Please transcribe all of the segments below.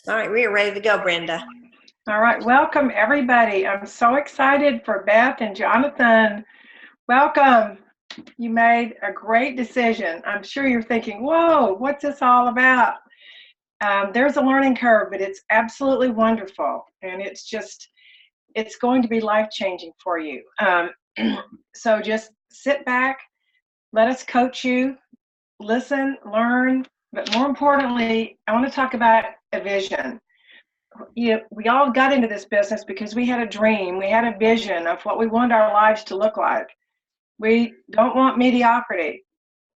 All right, we are ready to go, Brenda. All right, welcome everybody. I'm so excited for Beth and Jonathan. Welcome. You made a great decision. I'm sure you're thinking, whoa, what's this all about? There's a learning curve, but it's absolutely wonderful. And it's going to be life-changing for you. So just sit back, let us coach you, listen, learn, but more importantly, I want to talk about a vision. We all got into this business because we had a dream, we had a vision of what we want our lives to look like. We don't want mediocrity.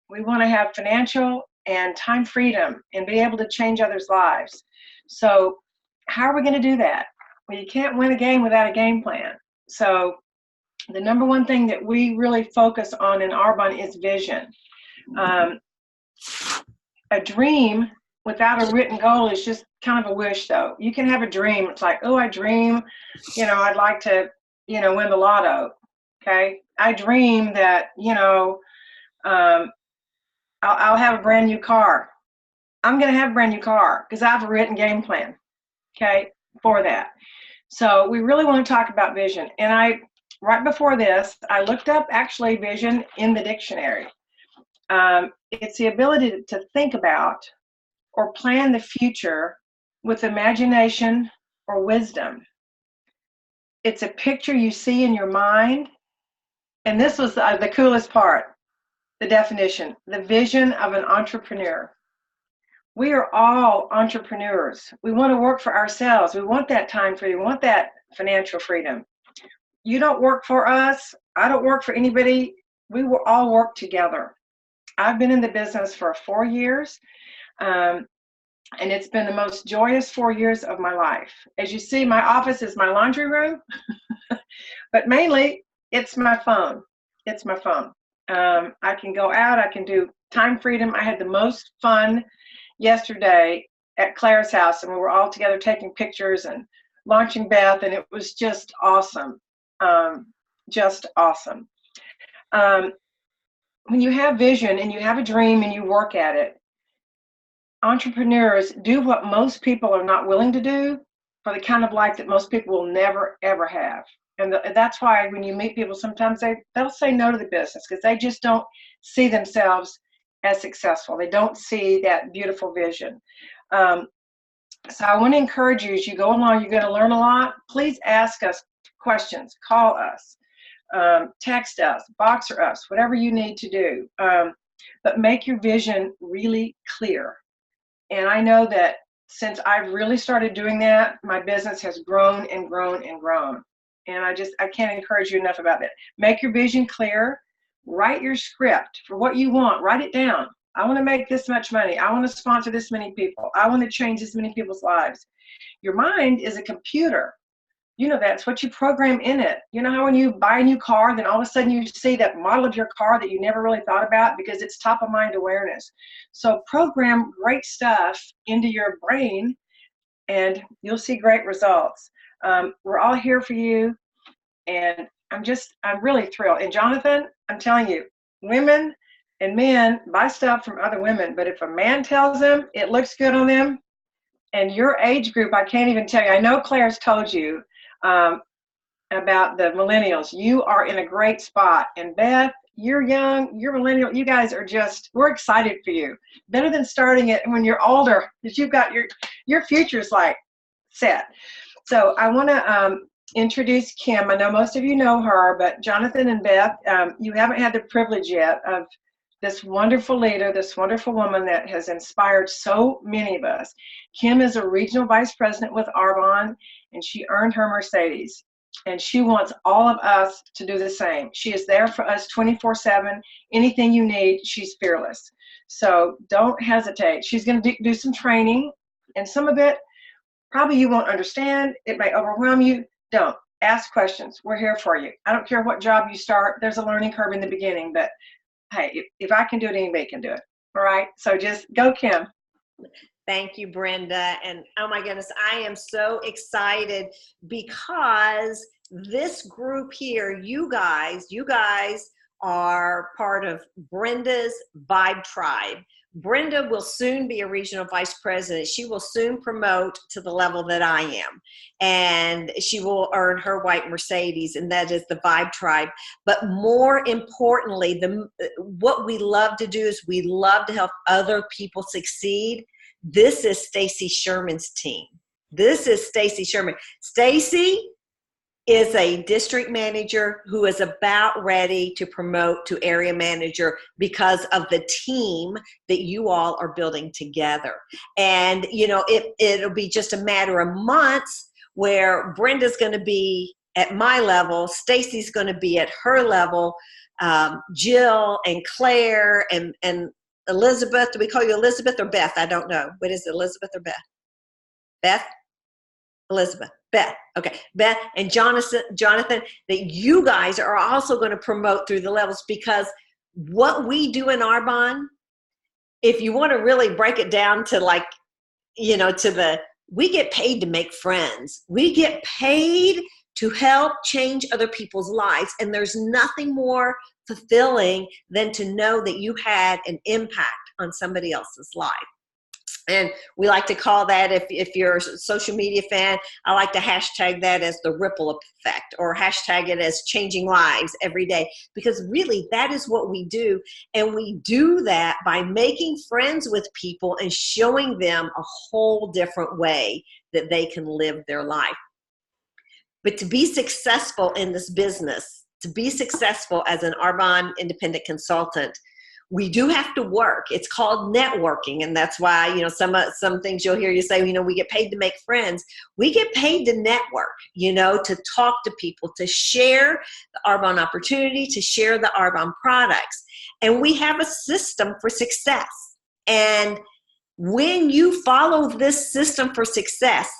We want to have financial and time freedom and be able to change others' lives. So, how are we going to do that? Well, you can't win a game without a game plan. So, the number one thing that we really focus on in Arbonne is vision. Um, a dream without a written goal is just kind of a wish, though. You can have a dream. It's like, oh, I dream, I'd like to, win the lotto. Okay. I dream that, I'll have a brand new car. I'm going to have a brand new car because I have a written game plan. Okay. For that. So we really want to talk about vision. And right before this, I looked up actually vision in the dictionary. It's the ability to think about or plan the future with imagination or wisdom. It's a picture you see in your mind. And this was the coolest part, the definition, the vision of an entrepreneur. We are all entrepreneurs. We want to work for ourselves. We want that time freedom. We want that financial freedom. You don't work for us. I don't work for anybody. We will all work together. I've been in the business for 4 years. And it's been the most joyous 4 years of my life. As you see, my office is my laundry room, but mainly it's my phone. It's my phone. I can go out. I can do time freedom. I had the most fun yesterday at Claire's house, and we were all together taking pictures and launching Beth, and it was just awesome. Just awesome. When you have vision and you have a dream and you work at it, entrepreneurs do what most people are not willing to do for the kind of life that most people will never, ever have. And that's why when you meet people, sometimes they'll say no to the business because they just don't see themselves as successful. They don't see that beautiful vision. So I want to encourage you as you go along, you're going to learn a lot. Please ask us questions, call us, text us, Boxer us, whatever you need to do. But make your vision really clear. And I know that since I've really started doing that, my business has grown and grown and grown. And I can't encourage you enough about that. Make your vision clear. Write your script for what you want. Write it down. I want to make this much money. I want to sponsor this many people. I want to change this many people's lives. Your mind is a computer. That's what you program in it. You know how when you buy a new car, then all of a sudden you see that model of your car that you never really thought about because it's top of mind awareness. So program great stuff into your brain and you'll see great results. We're all here for you. And I'm really thrilled. And Jonathan, I'm telling you, women and men buy stuff from other women, but if a man tells them it looks good on them, and your age group, I can't even tell you. I know Claire's told you about the millennials. You are in a great spot. And Beth, you're young, you're millennial. You guys we're excited for you. Better than starting it when you're older, because you've got your future's like set. So I want to introduce Kim. I know most of you know her, but Jonathan and Beth, you haven't had the privilege yet of this wonderful leader, this wonderful woman that has inspired so many of us. Kim is a regional vice president with Arbonne, and she earned her Mercedes. And she wants all of us to do the same. She is there for us 24/7. Anything you need, she's fearless. So don't hesitate. She's going to do some training, and some of it probably you won't understand. It may overwhelm you. Don't. Ask questions. We're here for you. I don't care what job you start. There's a learning curve in the beginning, but hey, if I can do it, anybody can do it. All right? So just go, Kim. Thank you, Brenda. And oh my goodness, I am so excited because this group here, you guys are part of Brenda's Vibe Tribe. Brenda will soon be a regional vice president. She will soon promote to the level that I am. And she will earn her white Mercedes, and that is the Vibe Tribe. But more importantly, what we love to do is we love to help other people succeed. This is Stacy Sherman's team. This is Stacy Sherman. Stacy is a district manager who is about ready to promote to area manager because of the team that you all are building together. And, you know, it'll be just a matter of months where Brenda's going to be at my level, Stacy's going to be at her level, Jill and Claire and Elizabeth. Do we call you Elizabeth or Beth? I don't know. What is it, Elizabeth or Beth? Beth? Elizabeth. Beth. Okay. Beth and Jonathan, that you guys are also going to promote through the levels, because what we do in Arbonne, if you want to really break it down to, like, you know, we get paid to make friends. We get paid to help change other people's lives. And there's nothing more fulfilling than to know that you had an impact on somebody else's life. And we like to call that, if you're a social media fan, I like to hashtag that as the ripple effect, or hashtag it as changing lives every day, because really that is what we do. And we do that by making friends with people and showing them a whole different way that they can live their life. But to be successful in this business, to be successful as an Arbonne independent consultant, we do have to work. It's called networking. And that's why, you know, some things you'll hear you say, you know, we get paid to make friends. We get paid to network, you know, to talk to people, to share the Arbonne opportunity, to share the Arbonne products. And we have a system for success. And when you follow this system for success,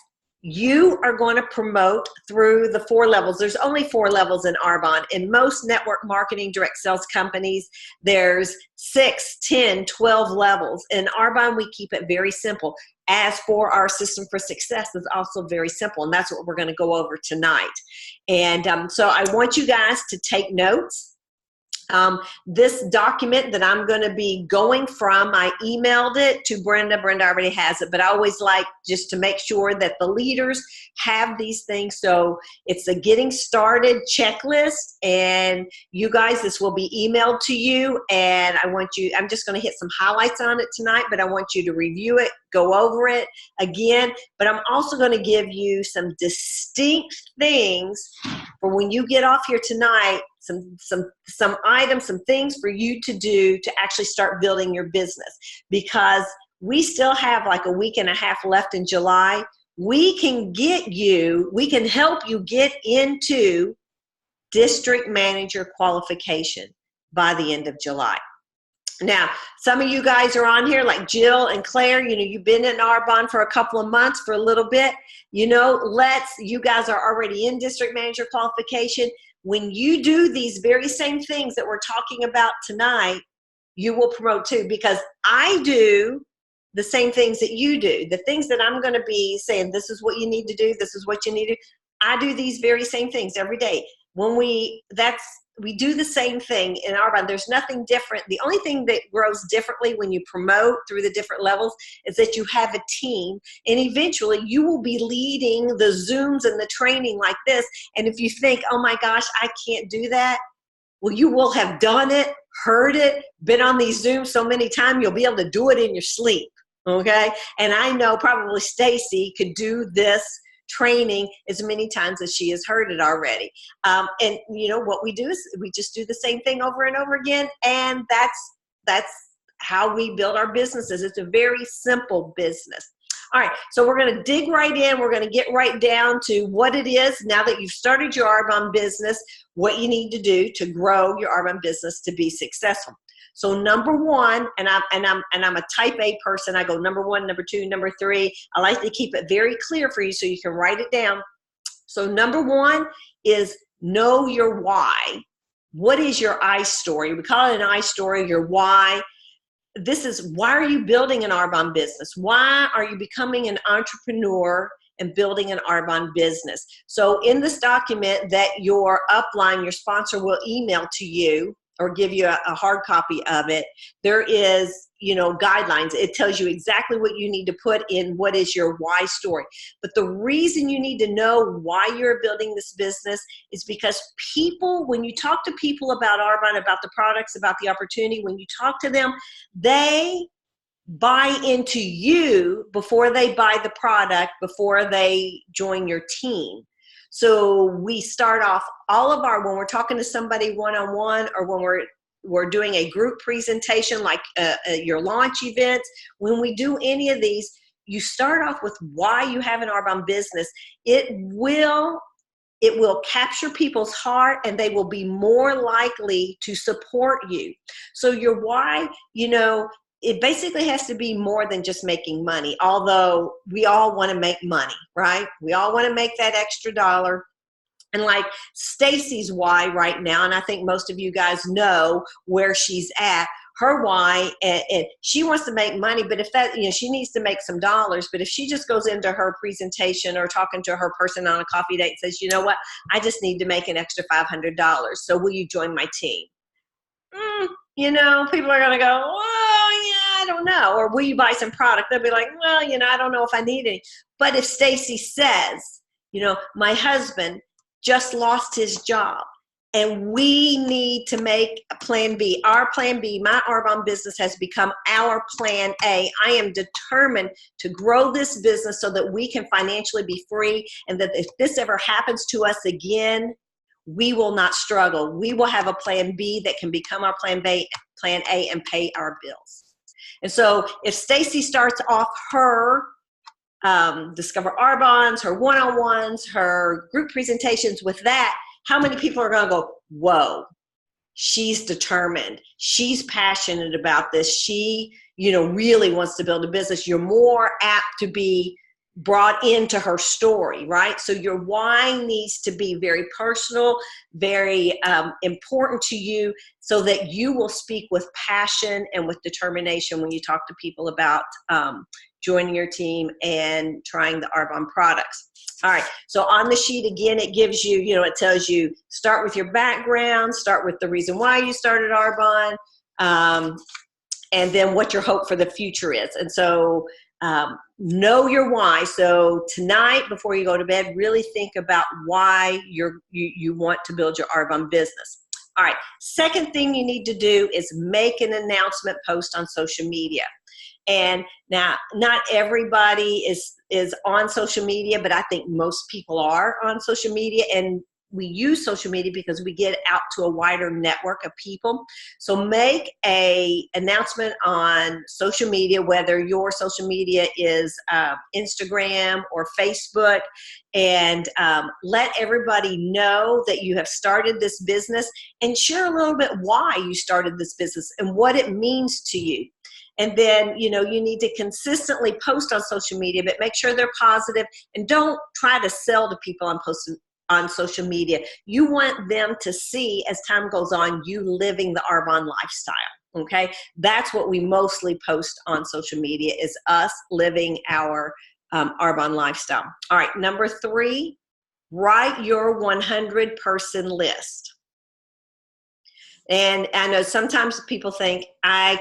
you are going to promote through the 4 levels. There's only 4 levels in Arbonne. In most network marketing direct sales companies, there's 6, 10, 12 levels. In Arbonne, we keep it very simple. As for our system for success, is also very simple, and that's what we're going to go over tonight. And so I want you guys to take notes. This document that I'm going to be going from, I emailed it to Brenda. Brenda already has it, but I always like just to make sure that the leaders have these things. So it's a getting started checklist, and you guys, this will be emailed to you. And I'm just going to hit some highlights on it tonight, but I want you to review it, go over it again. But I'm also going to give you some distinct things for when you get off here tonight, some items, some things for you to do to actually start building your business, because we still have like a week and a half left in July. We can help you get into district manager qualification by the end of July. Now, some of you guys are on here like Jill and Claire, you know, you've been in Arbonne for a couple of months, for a little bit, you know, you guys are already in district manager qualification. When you do these very same things that we're talking about tonight, you will promote too, because I do the same things that you do. The things that I'm going to be saying, this is what you need to do, this is what you need to do. I do these very same things every day. We do the same thing in Arbonne. There's nothing different. The only thing that grows differently when you promote through the different levels is that you have a team, and eventually you will be leading the Zooms and the training like this. And if you think, oh my gosh, I can't do that, well, you will have done it, heard it, been on these Zooms so many times, you'll be able to do it in your sleep, okay? And I know probably Stacy could do this training as many times as she has heard it already. And you know what we do is we just do the same thing over and over again, and that's how we build our businesses. It's a very simple business. All right, so we're going to dig right in. We're going to get right down to what it is now that you've started your Arbonne business, what you need to do to grow your Arbonne business to be successful. So number 1, and I'm a type A person. I go number 1, number 2, number 3. I like to keep it very clear for you so you can write it down. So number 1 is know your why. What is your I story? We call it an I story, your why. This is, why are you building an Arbonne business? Why are you becoming an entrepreneur and building an Arbonne business? So in this document that your upline, your sponsor, will email to you, or give you a hard copy of it, there is, guidelines. It tells you exactly what you need to put in what is your why story. But the reason you need to know why you're building this business is because people, when you talk to people about Arbonne, about the products, about the opportunity, when you talk to them, they buy into you before they buy the product, before they join your team. So we start off when we're talking to somebody one-on-one, or when we're doing a group presentation like your launch events, when we do any of these, you start off with why you have an Arbonne business. It will capture people's heart, and they will be more likely to support you. So your why, it basically has to be more than just making money, although we all want to make money, right? We all want to make that extra dollar. And like Stacy's why right now, and I think most of you guys know where she's at, her why, and she wants to make money, but if that, she needs to make some dollars, but if she just goes into her presentation or talking to her person on a coffee date and says, you know what, I just need to make an extra $500, so will you join my team? People are going to go, well, yeah, I don't know. Or will you buy some product? They'll be like, well, I don't know if I need any. But if Stacy says, my husband just lost his job, and we need to make a plan B. Our plan B, my Arbonne business has become our plan A. I am determined to grow this business so that we can financially be free, and that if this ever happens to us again, we will not struggle. We will have a plan B that can become our plan A, and pay our bills. And so if Stacy starts off her Discover Arbonne's, her one-on-ones, her group presentations with that, how many people are going to go, whoa, she's determined. She's passionate about this. She, really wants to build a business. You're more apt to be brought into her story, right? So your why needs to be very personal, very important to you, so that you will speak with passion and with determination when you talk to people about joining your team and trying the Arbonne products. All right, so on the sheet again, it gives you, it tells you start with your background, start with the reason why you started Arbonne, and then what your hope for the future is. And so know your why. So tonight, before you go to bed, really think about why you want to build your Arbonne business. All right, second thing you need to do is make an announcement post on social media. And now, not everybody is on social media, but I think most people are on social media, and we use social media because we get out to a wider network of people. So make a announcement on social media, whether your social media is Instagram or Facebook, and let everybody know that you have started this business, and share a little bit why you started this business and what it means to you. And then, you need to consistently post on social media, but make sure they're positive, and don't try to sell to people on social media. You want them to see, as time goes on, you living the Arbonne lifestyle, okay? That's what we mostly post on social media, is us living our Arbonne lifestyle. All right, number 3, write your 100-person list. And I know sometimes people think, I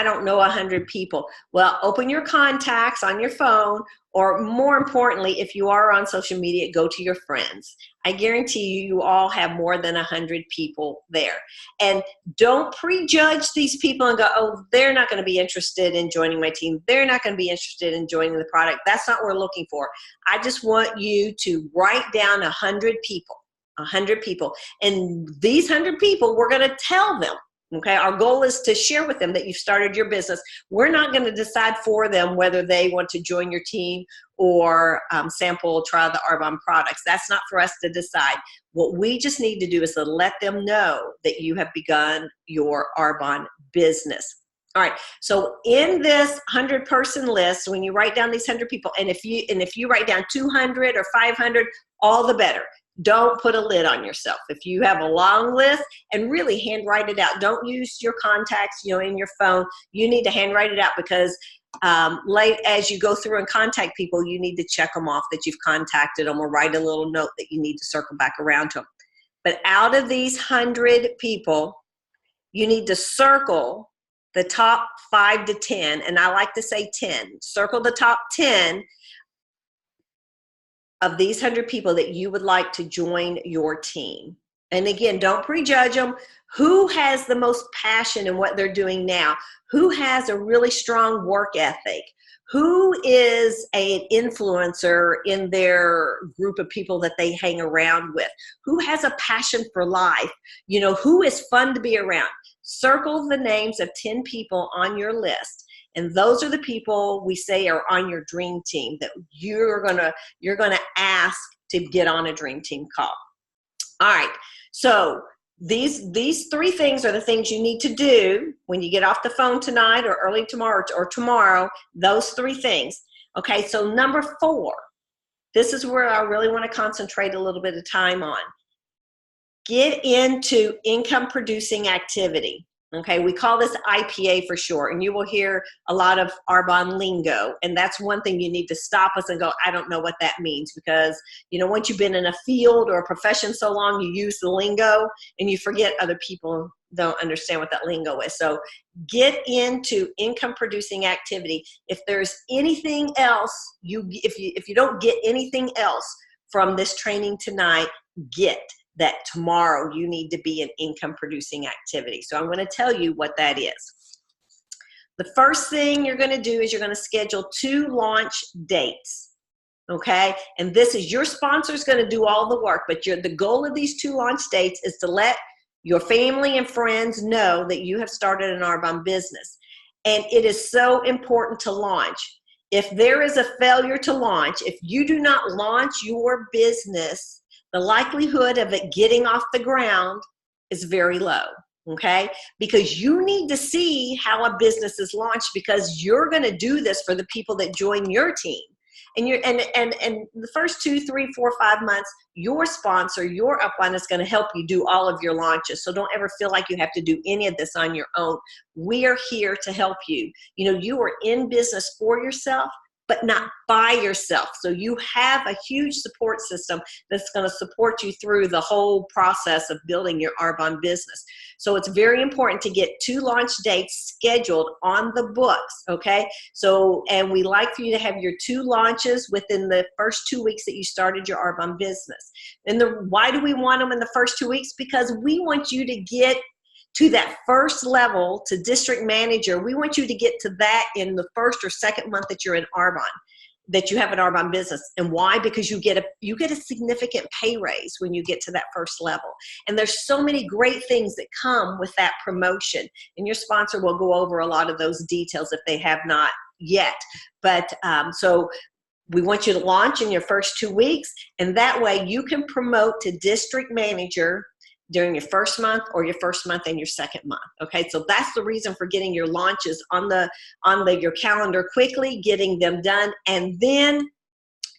don't know 100 people. Well, open your contacts on your phone, or more importantly, if you are on social media, go to your friends. I guarantee you all have more than 100 people there. And don't prejudge these people and go, oh, they're not going to be interested in joining my team. They're not going to be interested in joining the product. That's not what we're looking for. I just want you to write down 100 people. 100 people. And these 100 people, we're going to tell them, okay? Our goal is to share with them that you've started your business. We're not going to decide for them whether they want to join your team or sample or try the Arbonne products. That's not for us to decide. What we just need to do is to let them know that you have begun your Arbonne business. All right, so in this 100-person list, when you write down these 100 people, and if you write down 200 or 500, all the better. Don't put a lid on yourself. If you have a long list, and really handwrite it out. Don't use your contacts, in your phone. You need to handwrite it out, because late as you go through and contact people, you need to check them off that you've contacted them, or write a little note that you need to circle back around to them. But out of these 100 people, you need to circle the top 5 to 10, and I like to say 10. Circle the top 10 of these 100 people that you would like to join your team. And again, don't prejudge them. Who has the most passion in what they're doing now? Who has a really strong work ethic? Who is an influencer in their group of people that they hang around with? Who has a passion for life? You know, who is fun to be around? Circle the names of 10 people on your list. And those are the people we say are on your dream team that you're gonna ask to get on a dream team call. All right, so these 3 things are the things you need to do when you get off the phone tonight or early tomorrow or tomorrow, those 3 things. Okay, so number 4, this is where I really want to concentrate a little bit of time on. Get into income producing activity. Okay, we call this IPA for short, and you will hear a lot of Arbonne lingo, and that's one thing you need to stop us and go, I don't know what that means, because, you know, once you've been in a field or a profession so long, you use the lingo, and you forget other people don't understand what that lingo is. So get into income producing activity. If there's anything else, if you don't get anything else from this training tonight, get that tomorrow you need to be in income producing activity. So I'm going to tell you what that is. The first thing you're going to do is you're going to schedule 2 launch dates. Okay, and this is your sponsor's going to do all the work, but the goal of these 2 launch dates is to let your family and friends know that you have started an Arbonne business. And it is so important to launch. If there is a failure to launch, if you do not launch your business, the likelihood of it getting off the ground is very low, okay? Because you need to see how a business is launched, because you're going to do this for the people that join your team. And the first 2, 3, 4, 5 months, your sponsor, your upline is going to help you do all of your launches. So don't ever feel like you have to do any of this on your own. We are here to help you. You know, you are in business for yourself, but not by yourself. So you have a huge support system that's going to support you through the whole process of building your Arbonne business. So it's very important to get 2 launch dates scheduled on the books, okay? So, and we like for you to have your 2 launches within the first 2 weeks that you started your Arbonne business. And why do we want them in the first 2 weeks? Because we want you to get to that first level, to district manager. We want you to get to that in the first or second month that you're in Arbonne, that you have an Arbonne business. And why? Because you get a significant pay raise when you get to that first level. And there's so many great things that come with that promotion. And your sponsor will go over a lot of those details if they have not yet. But so we want you to launch in your first 2 weeks, and that way you can promote to district manager during your first month or your first month and your second month. Okay, so that's the reason for getting your launches on your calendar quickly, getting them done. And then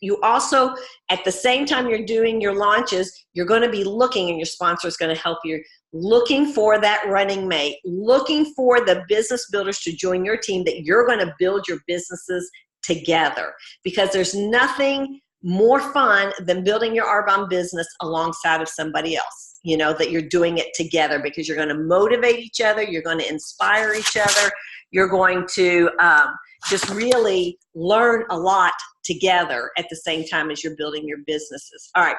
you also, at the same time you're doing your launches, you're going to be looking, and your sponsor is going to help you, looking for that running mate, looking for the business builders to join your team that you're going to build your businesses together. Because there's nothing more fun than building your Arbonne business alongside of somebody else, you know, that you're doing it together, because you're going to motivate each other, you're going to inspire each other, you're going to just really learn a lot together at the same time as you're building your businesses. All right,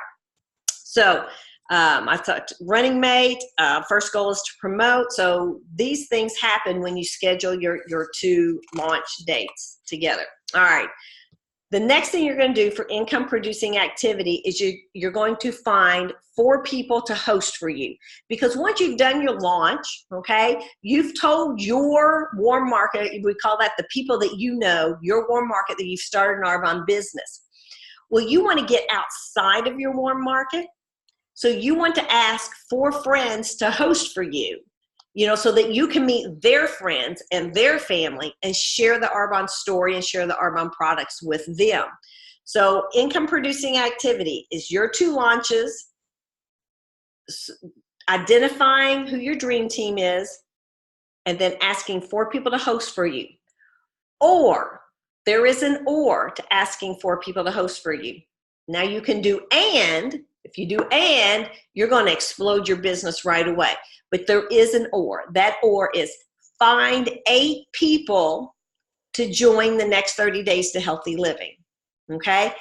so I thought running mate, first goal is to promote. So these things happen when you schedule your 2 launch dates together. All right. The next thing you're going to do for income producing activity is you're going to find 4 people to host for you. Because once you've done your launch, okay, you've told your warm market, we call that the people that you know, your warm market that you've started an Arbonne business. Well, you want to get outside of your warm market. So you want to ask 4 friends to host for you. You know, so that you can meet their friends and their family and share the Arbonne story and share the Arbonne products with them. So income producing activity is your 2 launches, identifying who your dream team is, and then asking 4 people to host for you. Or there is an or to asking 4 people to host for you. Now you can do and If you do and, you're going to explode your business right away. But there is an or. That or is find 8 people to join the next 30 days to healthy living. Okay,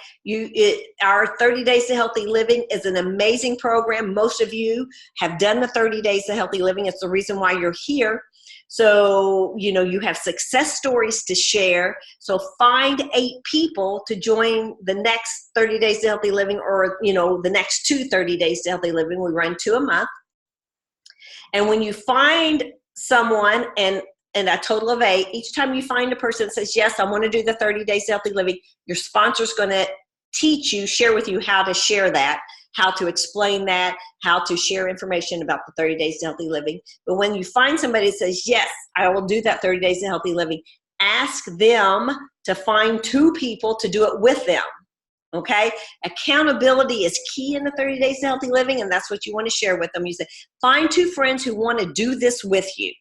our 30 Days to Healthy Living is an amazing program. Most of you have done the 30 Days to Healthy Living. It's the reason why you're here. So, you have success stories to share. So find 8 people to join the next 30 Days to Healthy Living, or, the next 2 30 Days to Healthy Living. We run 2 a month. And when you find someone, and a total of 8, each time you find a person that says, yes, I want to do the 30 Days to Healthy Living, your sponsor's going to share with you how to share that, how to explain that, how to share information about the 30 Days to Healthy Living. But when you find somebody that says, yes, I will do that 30 Days to Healthy Living, ask them to find 2 people to do it with them. Okay? Accountability is key in the 30 Days to Healthy Living, and that's what you want to share with them. You say, find 2 friends who want to do this with you,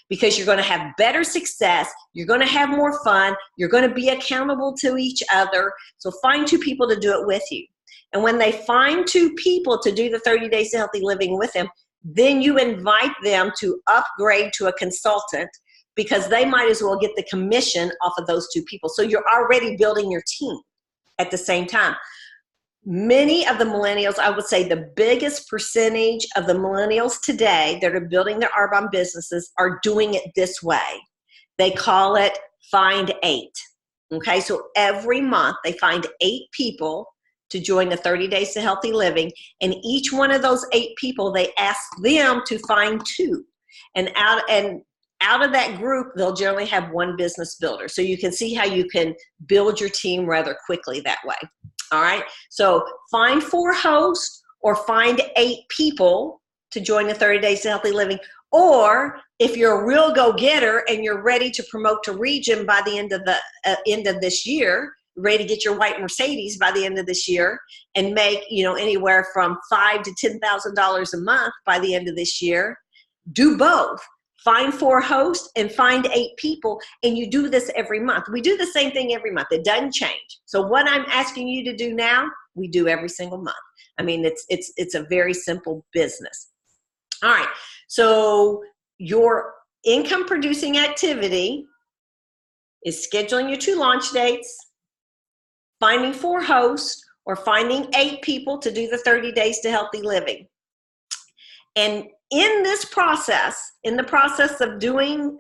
because you're going to have better success. You're going to have more fun. You're going to be accountable to each other. So find 2 people to do it with you. And when they find 2 people to do the 30 Days to Healthy Living with them, then you invite them to upgrade to a consultant, because they might as well get the commission off of those 2 people. So you're already building your team at the same time. Many of the millennials, I would say the biggest percentage of the millennials today that are building their Arbonne businesses are doing it this way. They call it Find 8. Okay, so every month they find 8 people to join the 30 Days to Healthy Living, and each one of those 8 people, they ask them to find 2. And out of that group, they'll generally have 1 business builder. So you can see how you can build your team rather quickly that way. All right, so find 4 hosts, or find 8 people to join the 30 Days to Healthy Living. Or if you're a real go-getter and you're ready to promote to region by the end of this year, ready to get your white Mercedes by the end of this year, and make anywhere from $5,000 to $10,000 a month by the end of this year, do both. Find 4 hosts and find 8 people, and you do this every month. We do the same thing every month. It doesn't change. So what I'm asking you to do now, we do every single month. I mean, it's a very simple business. All right. So your income producing activity is scheduling your 2 launch dates, finding 4 hosts, or finding 8 people to do the 30 Days to Healthy Living. And in this process, in the process of doing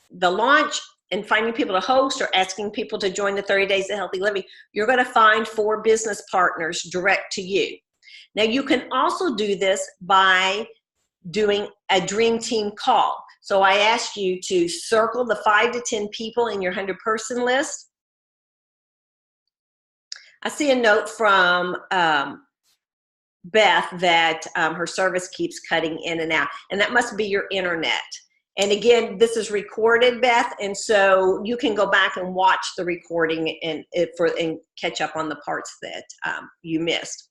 the launch and finding people to host or asking people to join the 30 Days to Healthy Living, you're going to find 4 business partners direct to you. Now, you can also do this by doing a dream team call. So I ask you to circle the 5 to 10 people in your 100-person list. I see a note from Beth that her service keeps cutting in and out, and that must be your internet. And again, this is recorded, Beth, and so you can go back and watch the recording and catch up on the parts that you missed.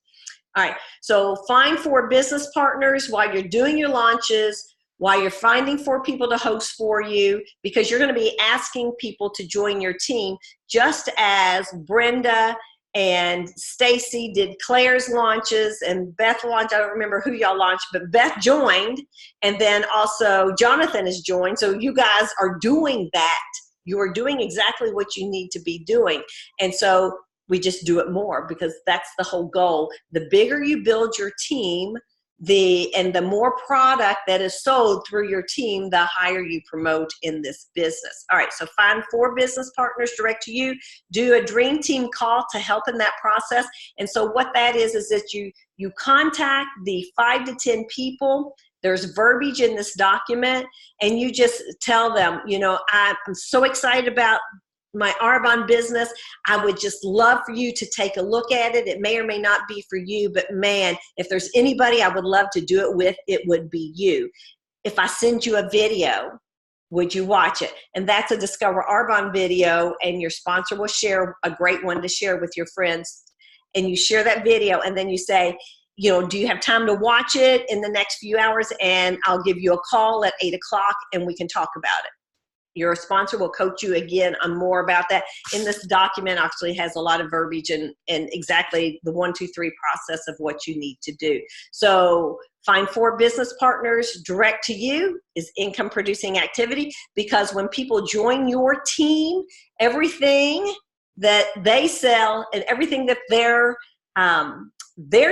All right, so find 4 business partners while you're doing your launches, while you're finding 4 people to host for you, because you're going to be asking people to join your team, just as Brenda and Stacy did Claire's launches, and Beth launched. I don't remember who y'all launched, but Beth joined, and then also Jonathan has joined. So you guys are doing that. You are doing exactly what you need to be doing. And so we just do it more, because that's the whole goal. The bigger you build your team, the more product that is sold through your team, the higher you promote in this business. All right, so find 4 business partners direct to you. Do a dream team call to help in that process. And so what that is that you contact the 5 to 10 people. There's verbiage in this document, and you just tell them, I'm so excited about my Arbonne business. I would just love for you to take a look at it. It may or may not be for you, but man, if there's anybody I would love to do it with, it would be you. If I send you a video, would you watch it? And that's a Discover Arbonne video, and your sponsor will share a great one to share with your friends. And you share that video, and then you say, do you have time to watch it in the next few hours? And I'll give you a call at 8 o'clock and we can talk about it. Your sponsor will coach you again on more about that. In this document actually has a lot of verbiage and exactly the 1, 2, 3 process of what you need to do. So find 4 business partners direct to you is income producing activity, because when people join your team, everything that they sell and everything that their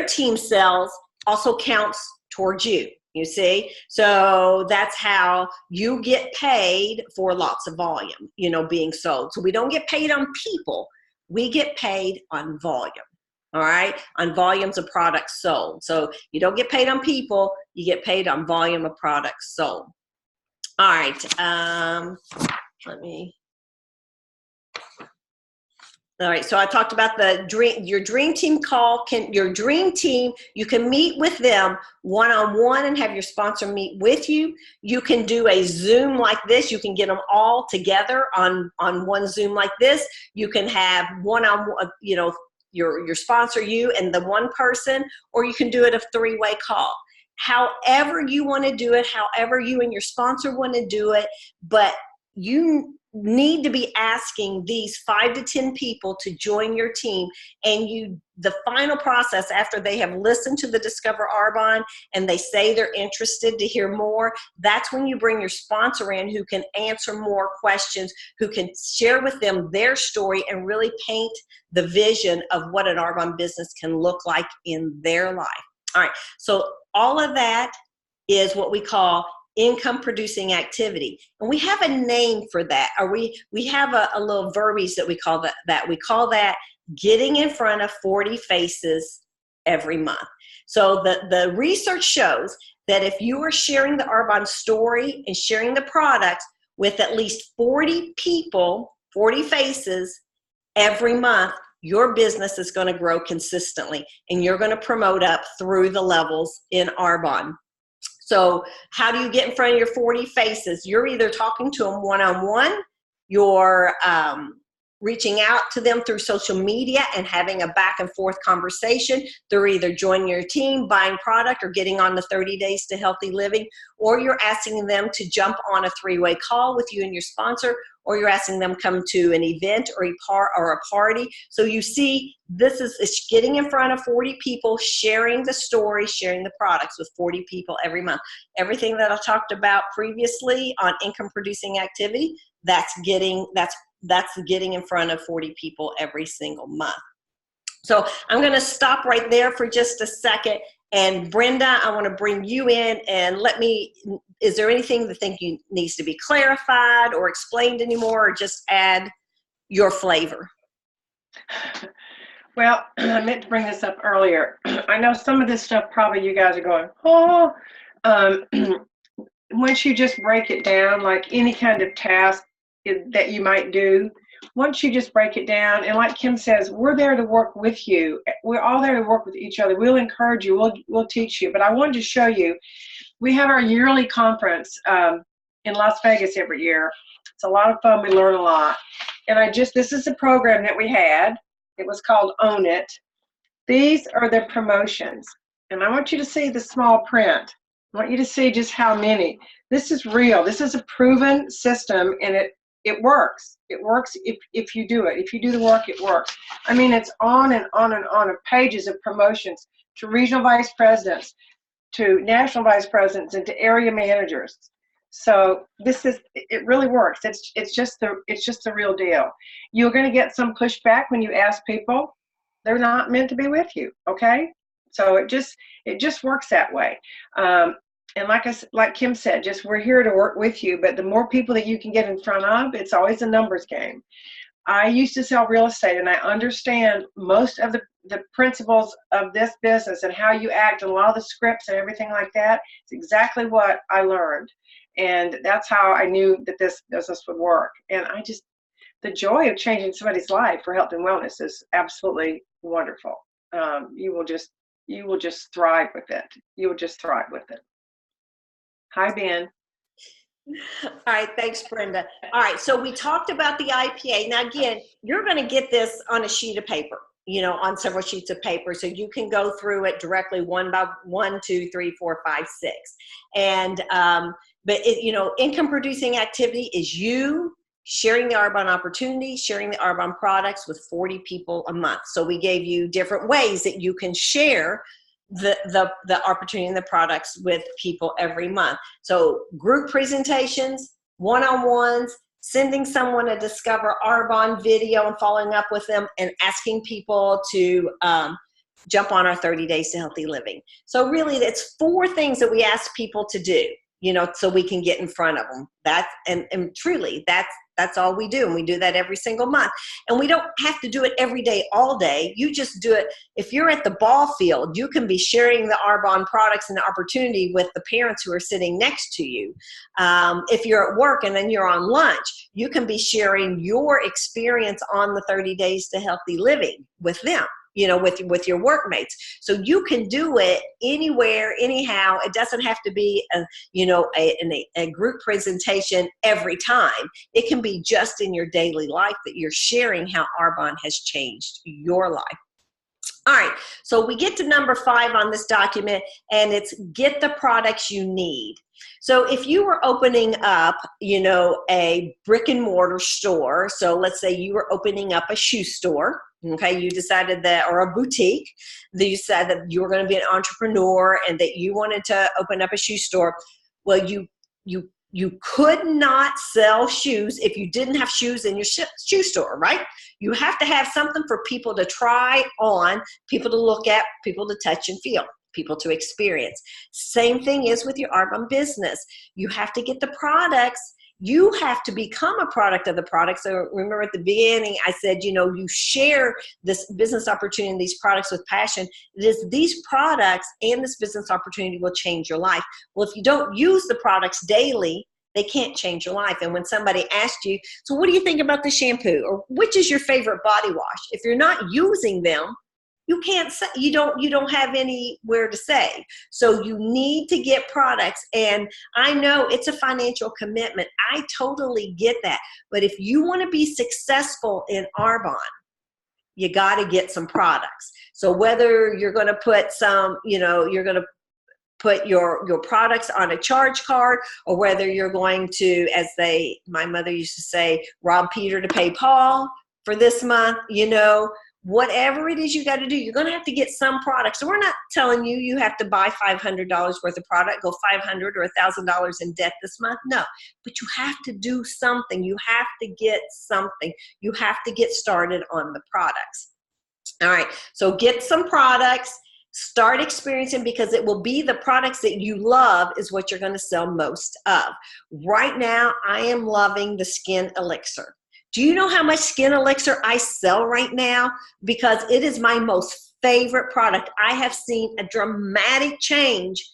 team sells also counts towards you. You see, so that's how you get paid for lots of volume, being sold. So we don't get paid on people, we get paid on volume. All right, on volumes of products sold. So you don't get paid on people, you get paid on volume of products sold. All right, all right, so I talked about your dream team call. Your dream team, you can meet with them one-on-one and have your sponsor meet with you. You can do a Zoom like this. You can get them all together on one Zoom like this. You can have one-on-one, your sponsor, you and the one person, or you can do it a 3-way call. However you want to do it, however you and your sponsor want to do it, but you need to be asking these 5 to 10 people to join your team. And the final process, after they have listened to the Discover Arbonne and they say they're interested to hear more, that's when you bring your sponsor in who can answer more questions, who can share with them their story and really paint the vision of what an Arbonne business can look like in their life. All right, so all of that is what we call income producing activity. And we have a name for that, or we have a little verbiage that we call that. We call that getting in front of 40 faces every month. So the research shows that if you are sharing the Arbonne story and sharing the product with at least 40 people, 40 faces every month, your business is going to grow consistently and you're going to promote up through the levels in Arbonne. So how do you get in front of your 40 faces? You're either talking to them one-on-one, you're reaching out to them through social media and having a back and forth conversation. They're either joining your team, buying product, or getting on the 30 Days to Healthy Living, or you're asking them to jump on a 3-way call with you and your sponsor, or you're asking them come to an event or a party. So you see, it's getting in front of 40 people, sharing the story, sharing the products with 40 people every month. Everything that I talked about previously on income producing activity, that's getting in front of 40 people every single month. So I'm going to stop right there for just a second. And Brenda, I want to bring you in and is there anything that needs to be clarified or explained anymore, or just add your flavor? Well, I meant to bring this up earlier. I know some of this stuff probably you guys are going, oh, once you just break it down, like any kind of task that you might do, once you just break it down, and like Kim says, we're there to work with you. We're all there to work with each other. We'll encourage you. We'll teach you. But I wanted to show you, we have our yearly conference in Las Vegas every year. It's a lot of fun. We learn a lot. And this is a program that we had. It was called Own It. These are the promotions. And I want you to see the small print. I want you to see just how many. This is real. This is a proven system, and it works. It works if you do it. If you do the work, it works. I mean, it's on and on and on of pages of promotions to regional vice presidents, to national vice presidents, and to area managers. So it really works. It's just the real deal. You're going to get some pushback when you ask people. They're not meant to be with you, okay? So it just works that way. And like Kim said, we're here to work with you, but the more people that you can get in front of, it's always a numbers game. I used to sell real estate, and I understand most of the principles of this business and how you act and a lot of the scripts and everything like that. It's exactly what I learned. And that's how I knew that this business would work. And the joy of changing somebody's life for health and wellness is absolutely wonderful. You will just thrive with it. You will just thrive with it. Hi, Ben. All right, thanks, Brenda. All right, so we talked about the IPA. Now, again, you're going to get this on a sheet of paper, on several sheets of paper, so you can go through it directly one by 1, 2, 3, 4, 5, 6. And But income producing activity is you sharing the Arbonne opportunity, sharing the Arbonne products with 40 people a month. So we gave you different ways that you can share the opportunity and the products with people every month. So group presentations, one-on-ones, sending someone a Discover Arbonne video and following up with them, and asking people to jump on our 30 Days to Healthy Living. So really, it's 4 things that we ask people to do, so we can get in front of them. And truly, that's all we do. And we do that every single month. And we don't have to do it every day, all day. You just do it. If you're at the ball field, you can be sharing the Arbonne products and the opportunity with the parents who are sitting next to you. If you're at work and then you're on lunch, you can be sharing your experience on the 30 Days to Healthy Living with them, with your workmates. So you can do it anywhere, anyhow. It doesn't have to be a group presentation every time. It can be just in your daily life that you're sharing how Arbonne has changed your life. All right, so we get to number 5 on this document, and it's get the products you need. So if you were opening up, a brick and mortar store, so let's say you were opening up a shoe store, okay, you decided that, or a boutique, that you said that you were going to be an entrepreneur and that you wanted to open up a shoe store. Well, you could not sell shoes if you didn't have shoes in your shoe store, right? You have to have something for people to try on, people to look at, people to touch and feel, people to experience. Same thing is with your Arbonne business. You have to get the products. You have to become a product of the product. So remember at the beginning, I said, you share this business opportunity, these products with passion. It is these products and this business opportunity will change your life. Well, if you don't use the products daily, they can't change your life. And when somebody asks you, so what do you think about the shampoo? Or which is your favorite body wash? If you're not using them, you can't say, you don't have anywhere to say. So you need to get products. And I know it's a financial commitment. I totally get that. But if you want to be successful in Arbonne, you got to get some products. So whether you're going to put you're going to put your products on a charge card, or whether you're going to, my mother used to say, rob Peter to pay Paul for this month, whatever it is you got to do, you're going to have to get some products. So we're not telling you have to buy $500 worth of product, go $500 or $1,000 in debt this month. No, but you have to do something. You have to get something. You have to get started on the products. All right, so get some products. Start experiencing, because it will be the products that you love is what you're going to sell most of. Right now, I am loving the Skin Elixir. Do you know how much Skin Elixir I sell right now? Because it is my most favorite product. I have seen a dramatic change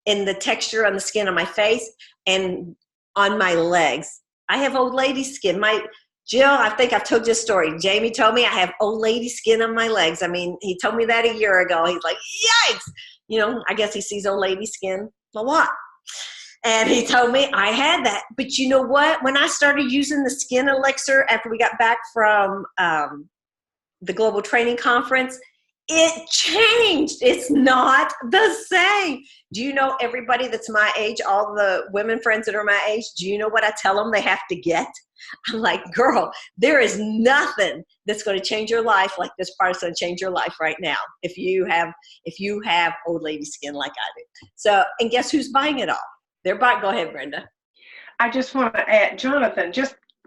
in the texture on the skin on my face and on my legs. I have old lady skin. Jill, I think I've told you a story. Jamie told me I have old lady skin on my legs. I mean, he told me that a year ago. He's like, yikes. I guess he sees old lady skin a lot. And he told me I had that. But you know what? When I started using the Skin Elixir after we got back from the Global Training Conference, it changed. It's not the same. Do you know everybody that's my age, all the women friends that are my age, do you know what I tell them they have to get? I'm like, girl, there is nothing that's going to change your life like this product's going to change your life right now if you have old lady skin like I do. So, and guess who's buying it all? They're buying. Go ahead, Brenda. I just want to add, Jonathan,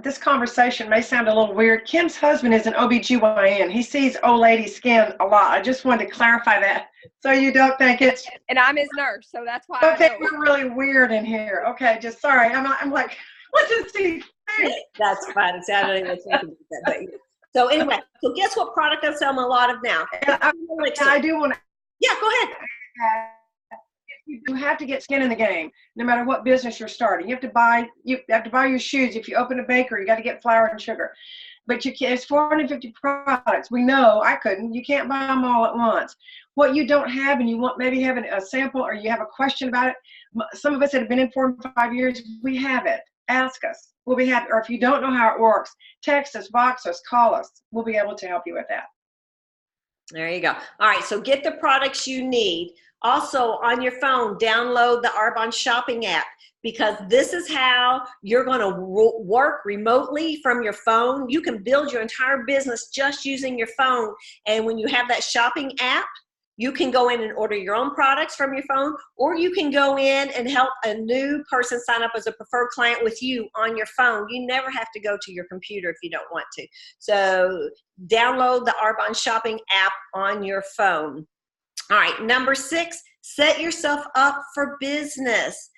this conversation may sound a little weird. Kim's husband is an OBGYN. He sees old lady skin a lot. I just wanted to clarify that so you don't think it's... And I'm his nurse, so that's why I think we're really weird in here. Okay, just sorry. I'm like, what does he think? That's fine. It's I don't even think about that. But, so anyway, so guess what product I'm selling a lot of now? I do want to... Yeah, go ahead. You have to get skin in the game, no matter what business you're starting. You have to buy your shoes. If you open a bakery, you got to get flour and sugar. But it's 450 products. We know I couldn't. You can't buy them all at once. What you don't have, and you want maybe have a sample, or you have a question about it. Some of us that have been in 4 and 5 years, we have it. Ask us. We'll be happy. Or if you don't know how it works, text us, box us, call us. We'll be able to help you with that. There you go. All right, so get the products you need. Also, on your phone, download the Arbonne shopping app, because this is how you're going to work remotely from your phone. You can build your entire business just using your phone. And when you have that shopping app, you can go in and order your own products from your phone, or you can go in and help a new person sign up as a preferred client with you on your phone. You never have to go to your computer if you don't want to. So download the Arbonne shopping app on your phone. All right, number 6, set yourself up for business.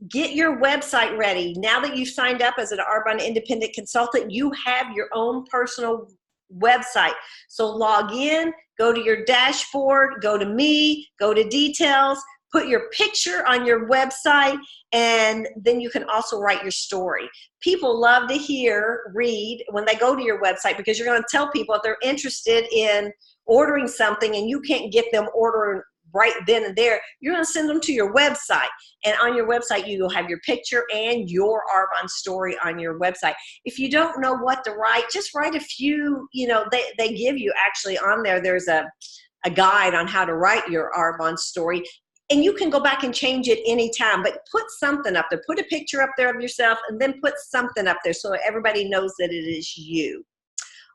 Get your website ready. Now that you've signed up as an Arbonne independent consultant, you have your own personal website. So log in, go to your dashboard, go to me, go to details, put your picture on your website, and then you can also write your story. People love to read when they go to your website, because you're going to tell people if they're interested in ordering something and you can't get them ordering right then and there, you're going to send them to your website. And on your website, you will have your picture and your Arbonne story on your website. If you don't know what to write, just write a few, they give you actually on there, there's a guide on how to write your Arbonne story. And you can go back and change it anytime, but put something up there. Put a picture up there of yourself, and then put something up there so everybody knows that it is you.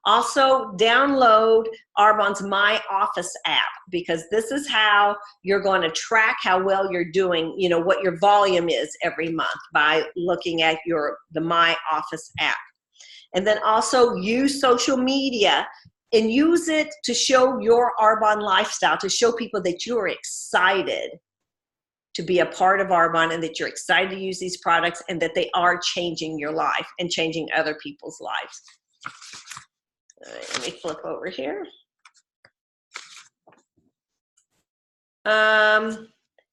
Also, download Arbonne's My Office app, because this is how you're going to track how well you're doing, what your volume is every month by looking at the My Office app. And then also use social media and use it to show your Arbonne lifestyle, to show people that you're excited to be a part of Arbonne and that you're excited to use these products and that they are changing your life and changing other people's lives. All right, let me flip over here.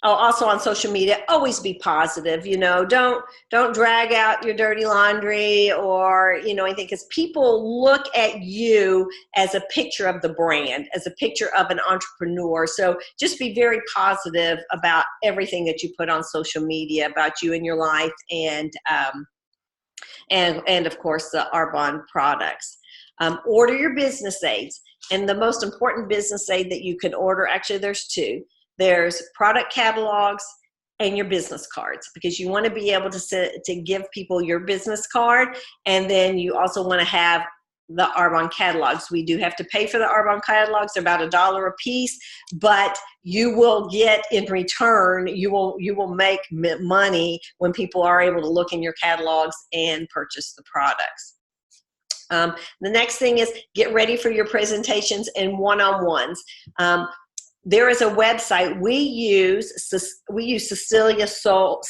Also on social media, always be positive. Don't drag out your dirty laundry or anything, because people look at you as a picture of the brand, as a picture of an entrepreneur. So just be very positive about everything that you put on social media about you and your life, and of course the Arbonne products. Order your business aids, and the most important business aid that you can order, actually there's 2. There's product catalogs and your business cards, because you want to be able to give people your business card, and then you also want to have the Arbonne catalogs. We do have to pay for the Arbonne catalogs. They're about $1 a piece, but you will get in return, you will make money when people are able to look in your catalogs and purchase the products. The next thing is get ready for your presentations and one-on-ones. There is a website we use Cecilia Stoll's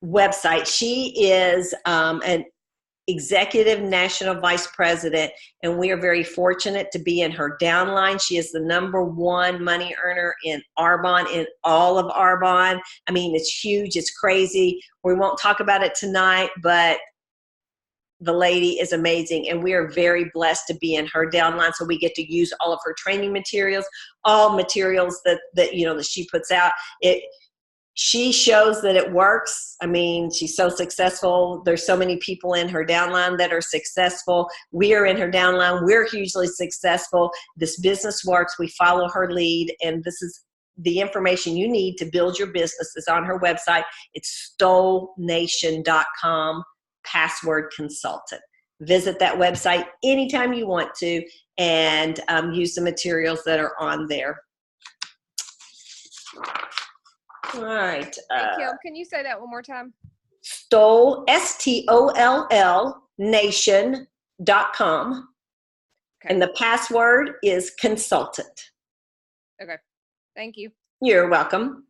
website. She is an executive national vice president, and we are very fortunate to be in her downline. She is the #1 money earner in Arbonne, in all of Arbonne. I mean, it's huge, it's crazy. We won't talk about it tonight, but the lady is amazing, and we are very blessed to be in her downline. So we get to use all of her training materials, all materials that she puts out. She shows that it works. I mean, she's so successful. There's so many people in her downline that are successful. We are in her downline. We're hugely successful. This business works. We follow her lead, and this is the information you need to build your business is on her website. It's stollnation.com. Password consultant. Visit that website anytime you want to, and use the materials that are on there. All right. Hey, Kim, can you say that one more time? Stoll, STOLL, nation.com. Okay. And the password is consultant. Okay. Thank you. You're welcome.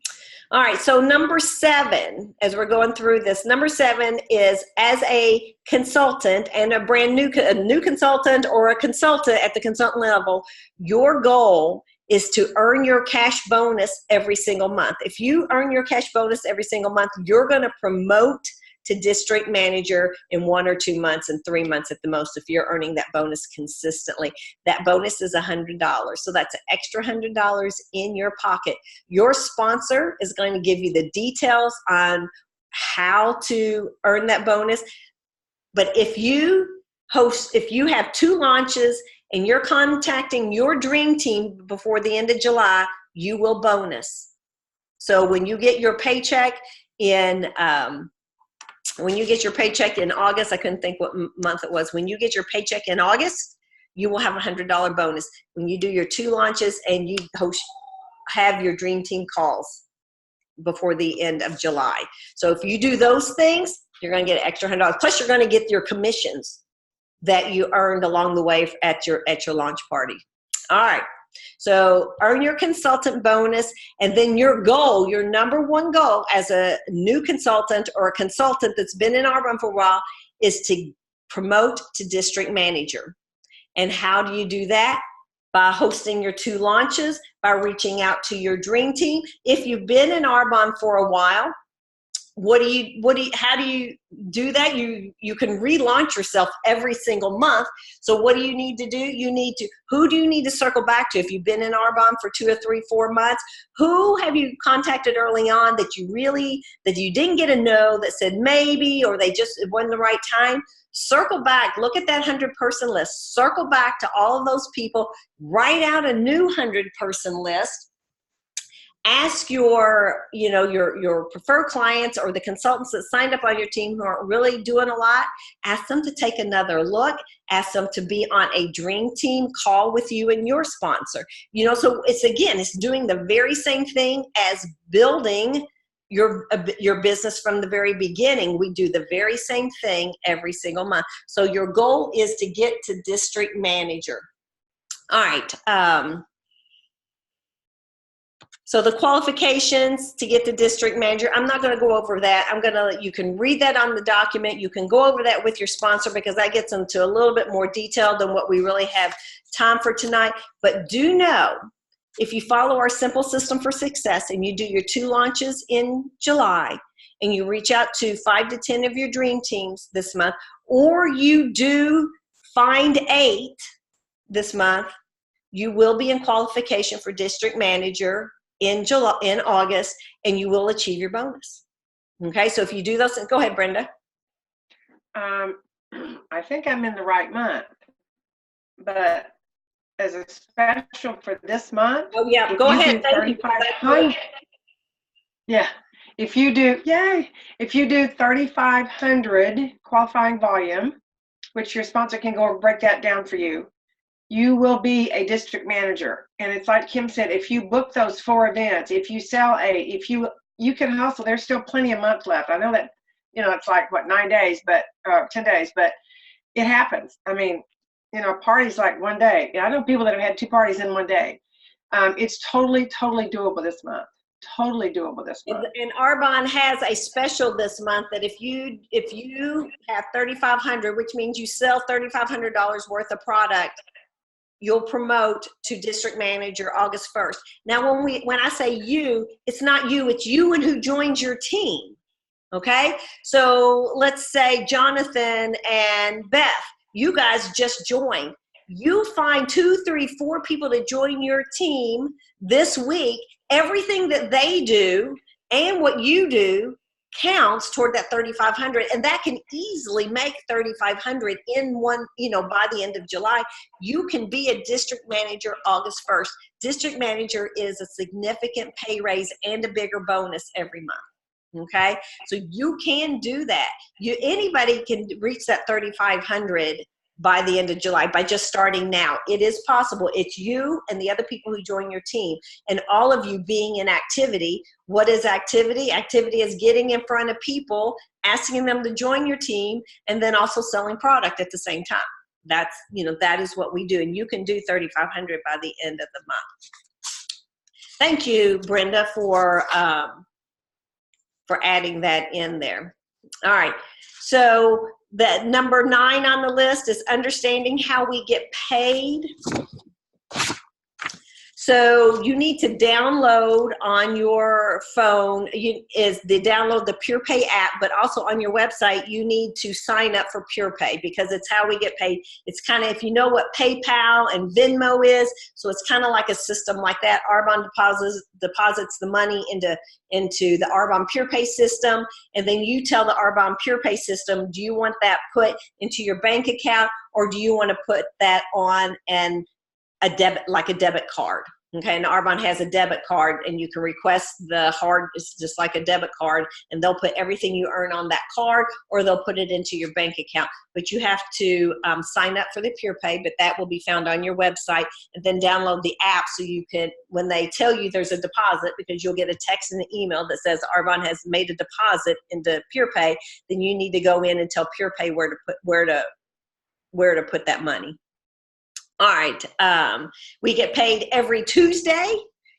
All right, so number 7, as we're going through this, number 7 is, as a consultant and a new consultant or a consultant at the consultant level, your goal is to earn your cash bonus every single month. If you earn your cash bonus every single month, you're going to promote to district manager in 1 or 2 months and 3 months at the most if you're earning that bonus consistently. That bonus is $100. So that's an extra $100 in your pocket. Your sponsor is going to give you the details on how to earn that bonus. But if you have 2 launches and you're contacting your dream team before the end of July, you will bonus. So when you get your paycheck in August, I couldn't think what month it was. When you get your paycheck in August, you will have a $100 bonus. When you do your 2 launches and you have your dream team calls before the end of July. So if you do those things, you're going to get an extra $100. Plus, you're going to get your commissions that you earned along the way at your launch party. All right. So earn your consultant bonus, and then your goal, your number one goal as a new consultant or a consultant that's been in Arbonne for a while, is to promote to district manager. And how do you do that? By hosting your 2 launches, by reaching out to your dream team. If you've been in Arbonne for a while, how do you do that? You can relaunch yourself every single month. So what do you need to do? Who do you need to circle back to? If you've been in Arbonne for 2 or 3, 4 months, who have you contacted early on that you didn't get a no, that said maybe, or it wasn't the right time? Circle back, look at that 100-person list, circle back to all of those people, write out a new 100-person list. Ask your preferred clients or the consultants that signed up on your team who aren't really doing a lot, ask them to take another look, ask them to be on a dream team call with you and your sponsor. So it's doing the very same thing as building your business from the very beginning. We do the very same thing every single month. So your goal is to get to district manager. All right. So the qualifications to get to district manager, I'm not going to go over that. You can read that on the document. You can go over that with your sponsor, because that gets into a little bit more detail than what we really have time for tonight. But do know, if you follow our simple system for success and you do your 2 launches in July, and you reach out to 5 to 10 of your dream teams this month, or you do find 8 this month, you will be in qualification for district manager in August, and you will achieve your bonus. Okay, so if you do those, go ahead, Brenda. I think I'm in the right month, but as a special for this month. Oh yeah, go ahead. Yeah, if you do 3,500 qualifying volume, which your sponsor can go and break that down for you, you will be a district manager. And it's like Kim said, if you book those 4 events, if you sell you can hustle. There's still plenty of months left. I know that, it's like 9 days, but 10 days, but it happens. I mean, parties like 1 day. I know people that have had 2 parties in 1 day. It's totally doable this month. Totally doable this month. And Arbonne has a special this month that if you have 3,500, which means you sell $3,500 worth of product, you'll promote to district manager August 1st. Now, when I say you, it's not you, it's you and who joins your team. Okay? So let's say Jonathan and Beth, you guys just joined. You find 2, 3, 4 people to join your team this week. Everything that they do and what you do counts toward that 3,500, and that can easily make 3,500 in one, by the end of July. You can be a district manager August 1st. District manager is a significant pay raise and a bigger bonus every month. Okay, so you can do that. Anybody can reach that 3,500 by the end of July by just starting now. It is possible. It's you and the other people who join your team, and all of you being in activity. What is activity? Activity is getting in front of people, asking them to join your team, and then also selling product at the same time. That is what we do, and you can do 3,500 by the end of the month. Thank you, Brenda, for adding that in there. All right, so the number 9 on the list is understanding how we get paid. So you need to download on your phone, download the PurePay app, but also on your website, you need to sign up for PurePay because it's how we get paid. It's kind of, if you know what PayPal and Venmo is, so it's kind of like a system like that. Arbonne deposits the money into the Arbonne PurePay system, and then you tell the Arbonne PurePay system, do you want that put into your bank account, or do you want to put that on a debit card? Okay, and Arbonne has a debit card, and you can request the hard, it's just like a debit card, and they'll put everything you earn on that card, or they'll put it into your bank account. But you have to sign up for the PurePay, but that will be found on your website, and then download the app so you can, when they tell you there's a deposit, because you'll get a text and an email that says Arbonne has made a deposit into PurePay, then you need to go in and tell PurePay where to put that money. All right, we get paid every Tuesday.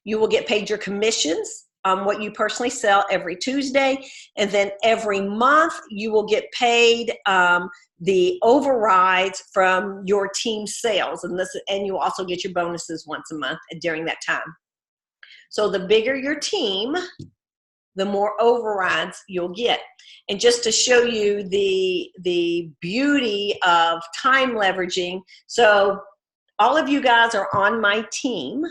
You will get paid your commissions on what you personally sell every Tuesday. And then every month you will get paid the overrides from your team sales. And you also get your bonuses once a month during that time. So the bigger your team, the more overrides you'll get. And just to show you the beauty of time leveraging, so all of you guys are on my team.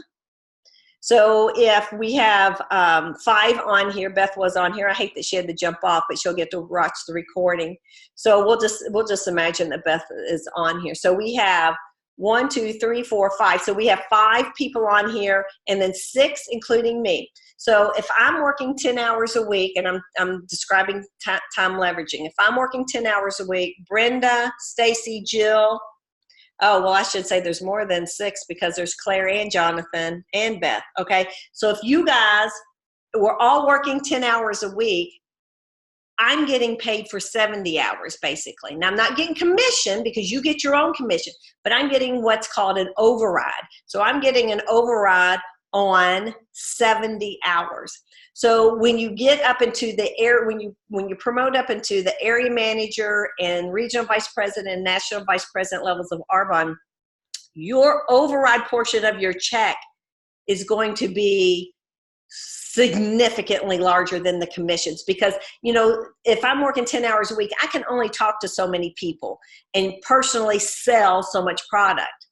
So if we have 5 on here, Beth was on here. I hate that she had to jump off, but she'll get to watch the recording. So we'll just imagine that Beth is on here. So we have 1, 2, 3, 4, 5. So we have 5 people on here, and then 6 including me. So if I'm working 10 hours a week, and I'm describing time leveraging. If I'm working 10 hours a week, Brenda, Stacy, Jill. Oh, well, I should say there's more than 6 because there's Claire and Jonathan and Beth, okay? So if you guys were all working 10 hours a week, I'm getting paid for 70 hours, basically. Now, I'm not getting commission because you get your own commission, but I'm getting what's called an override. So I'm getting an override on 70 hours. So when you get up into the area, when you promote up into the area manager and regional vice president and national vice president levels of Arbonne, your override portion of your check is going to be significantly larger than the commissions, because, you know, if I'm working 10 hours a week, I can only talk to so many people and personally sell so much product,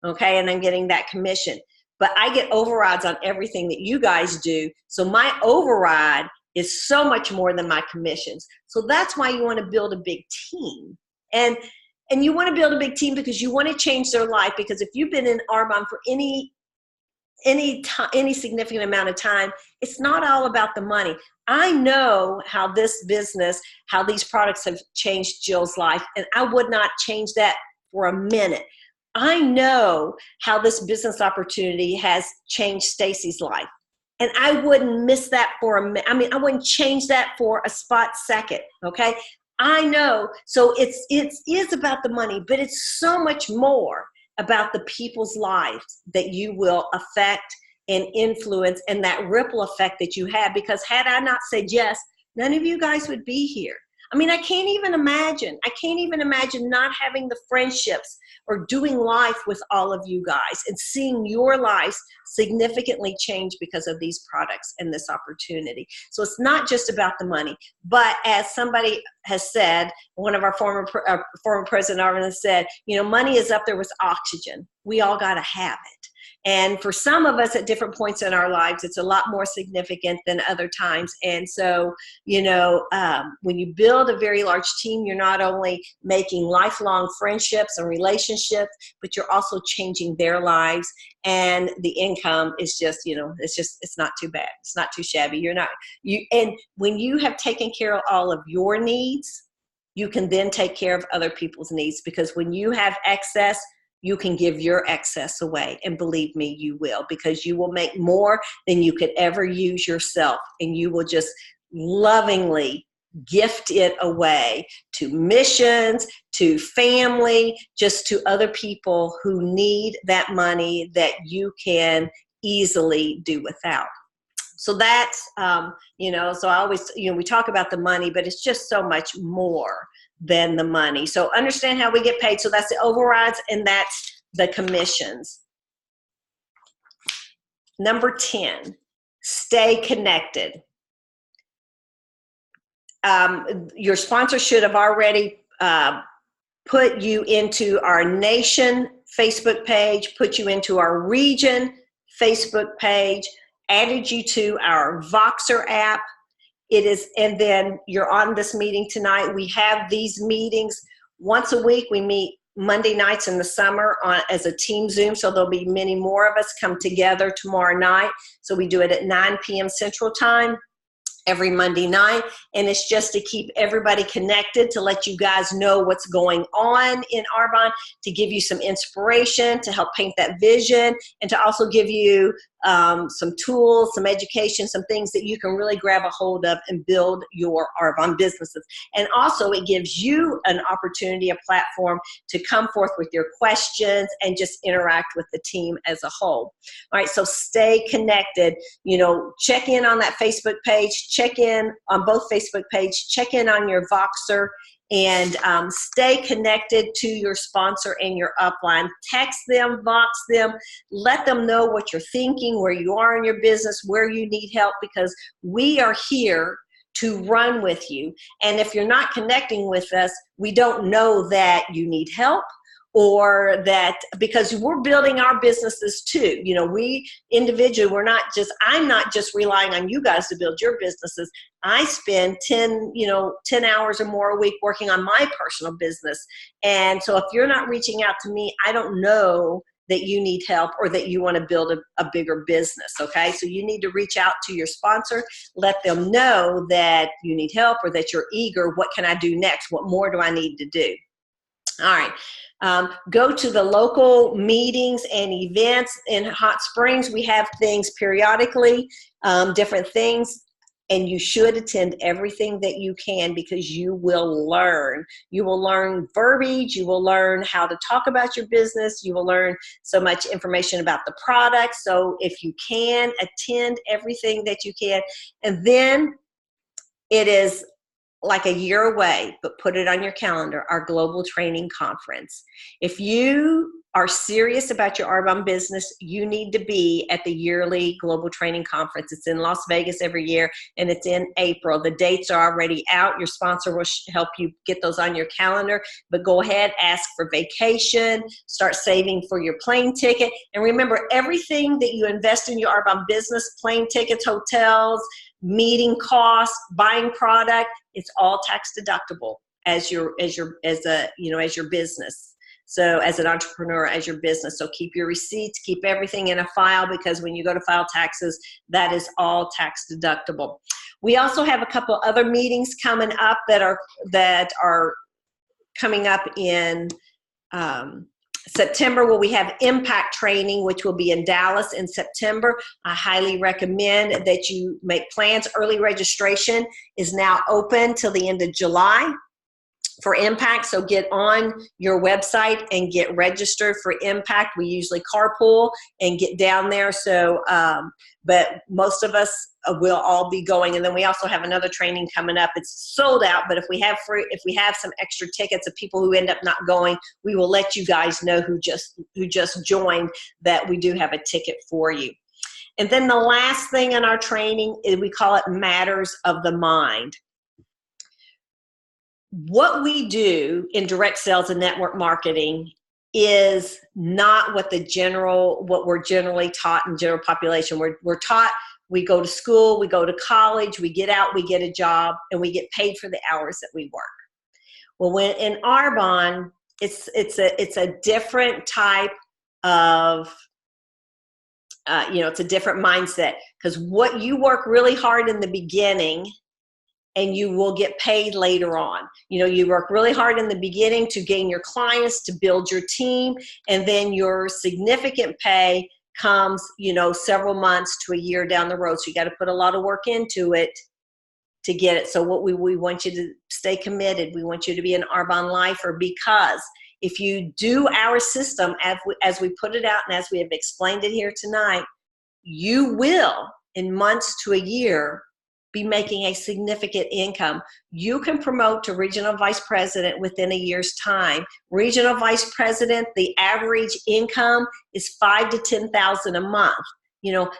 okay, and I'm getting that commission. But I get overrides on everything that you guys do. So my override is so much more than my commissions. So that's why you want to build a big team. And you want to build a big team because you want to change their life. Because if you've been in Arbonne for any significant amount of time, it's not all about the money. I know how this business, how these products have changed Jill's life, and I would not change that for a minute. I know how this business opportunity has changed Stacy's life, and I wouldn't miss that for a minute. I mean, I wouldn't change that for a spot second, okay? I know. So it is about the money, but it's so much more about the people's lives that you will affect and influence, and that ripple effect that you have. Because had I not said yes, none of you guys would be here. I mean, I can't even imagine not having the friendships or doing life with all of you guys and seeing your lives significantly change because of these products and this opportunity. So it's not just about the money, but as somebody has said, one of our former president Arbonne said, you know, money is up there with oxygen. We all got to have it. And for some of us at different points in our lives, it's a lot more significant than other times. And so, you know, when you build a very large team, you're not only making lifelong friendships and relationships, but you're also changing their lives. And the income is just, you know, it's not too bad. It's not too shabby. And when you have taken care of all of your needs, you can then take care of other people's needs, because when you have excess, you can give your excess away. And believe me, you will, because you will make more than you could ever use yourself. And you will just lovingly gift it away to missions, to family, just to other people who need that money that you can easily do without. So that's, you know, so I always, you know, we talk about the money, but it's just so much more than the money. So understand how we get paid. So that's the overrides and that's the commissions. Number 10, stay connected. Your sponsor should have already put you into our nation Facebook page, put you into our region Facebook page, added you to our Voxer app. It is, and then you're on this meeting tonight. We have these meetings once a week. We meet Monday nights in the summer as a team Zoom, so there'll be many more of us come together tomorrow night. So we do it at 9 p.m. Central Time every Monday night, and it's just to keep everybody connected, to let you guys know what's going on in Arbonne, to give you some inspiration, to help paint that vision, and to also give you some tools, some education, some things that you can really grab a hold of and build your Arbonne businesses. And also it gives you an opportunity, a platform to come forth with your questions and just interact with the team as a whole. All right, so stay connected. You know, check in on that Facebook page, check in on both Facebook pages, check in on your Voxer, and stay connected to your sponsor and your upline. Text them, Vox them, let them know what you're thinking, where you are in your business, where you need help, because we are here to run with you. And if you're not connecting with us, we don't know that you need help, or that, because we're building our businesses too. You know, we individually, I'm not just relying on you guys to build your businesses. I spend 10 hours or more a week working on my personal business. And so if you're not reaching out to me, I don't know that you need help or that you want to build a bigger business, okay? So you need to reach out to your sponsor, let them know that you need help or that you're eager. What can I do next? What more do I need to do? All right. Go to the local meetings and events in Hot Springs. We have things periodically, different things, and you should attend everything that you can, because you will learn. You will learn verbiage. You will learn how to talk about your business. You will learn so much information about the product. So if you can, attend everything that you can. And then it is like a year away, but put it on your calendar, our global training conference. If you are serious about your Arbonne business, you need to be at the yearly global training conference. It's in Las Vegas every year, and it's in April. The dates are already out. Your sponsor will help you get those on your calendar, but go ahead, ask for vacation, start saving for your plane ticket. And remember, everything that you invest in your Arbonne business, plane tickets, hotels, meeting costs, buying product, it's all tax deductible as your business. So as an entrepreneur, as your business. So keep your receipts, keep everything in a file, because when you go to file taxes, that is all tax deductible. We also have a couple other meetings coming up that are coming up in September, where we have Impact Training, which will be in Dallas in September. I highly recommend that you make plans. Early registration is now open till the end of July for Impact. So get on your website and get registered for Impact. We usually carpool and get down there. So, but most of us will all be going. And then we also have another training coming up. It's sold out, but if we have some extra tickets of people who end up not going, we will let you guys know who just joined that we do have a ticket for you. And then the last thing in our training is, we call it Matters of the Mind. What we do in direct sales and network marketing is not what we're generally taught in general population. We're taught, we go to school, we go to college, we get out, we get a job, and we get paid for the hours that we work. Well, when in Arbonne, it's a different type of it's a different mindset, because what you work really hard in the beginning, and you will get paid later on. You work really hard in the beginning to gain your clients, to build your team, and then your significant pay comes, several months to a year down the road. So you got to put a lot of work into it to get it. So what we want you to stay committed. We want you to be an Arbonne lifer, because if you do our system as we put it out and as we have explained it here tonight, you will, in months to a year, be making a significant income. You can promote to regional vice president within a year's time. Regional vice president, the average income is $5,000 to $10,000 a month.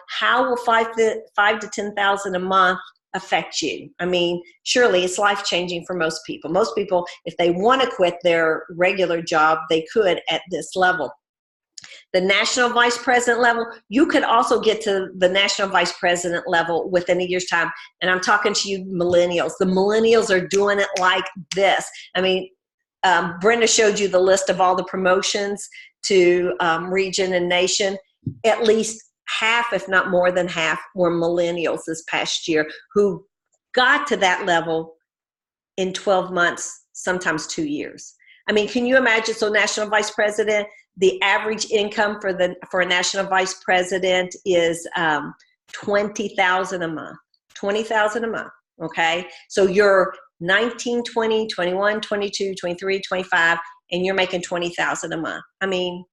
how will five to 10,000 a month affect you? I mean, surely it's life-changing for most people. Most people, if they want to quit their regular job, they could at this level. The national vice president level, you could also get to the national vice president level within a year's time. And I'm talking to you millennials. The millennials are doing it like this. I mean, Brenda showed you the list of all the promotions to region and nation. At least half, if not more than half, were millennials this past year who got to that level in 12 months, sometimes 2 years. I mean, can you imagine? So national vice president, the average income for a national vice president is $20,000 a month. $20,000 a month. Okay, so you're 19, 20, 21, 22, 23, 25, and you're making $20,000 a month. I mean,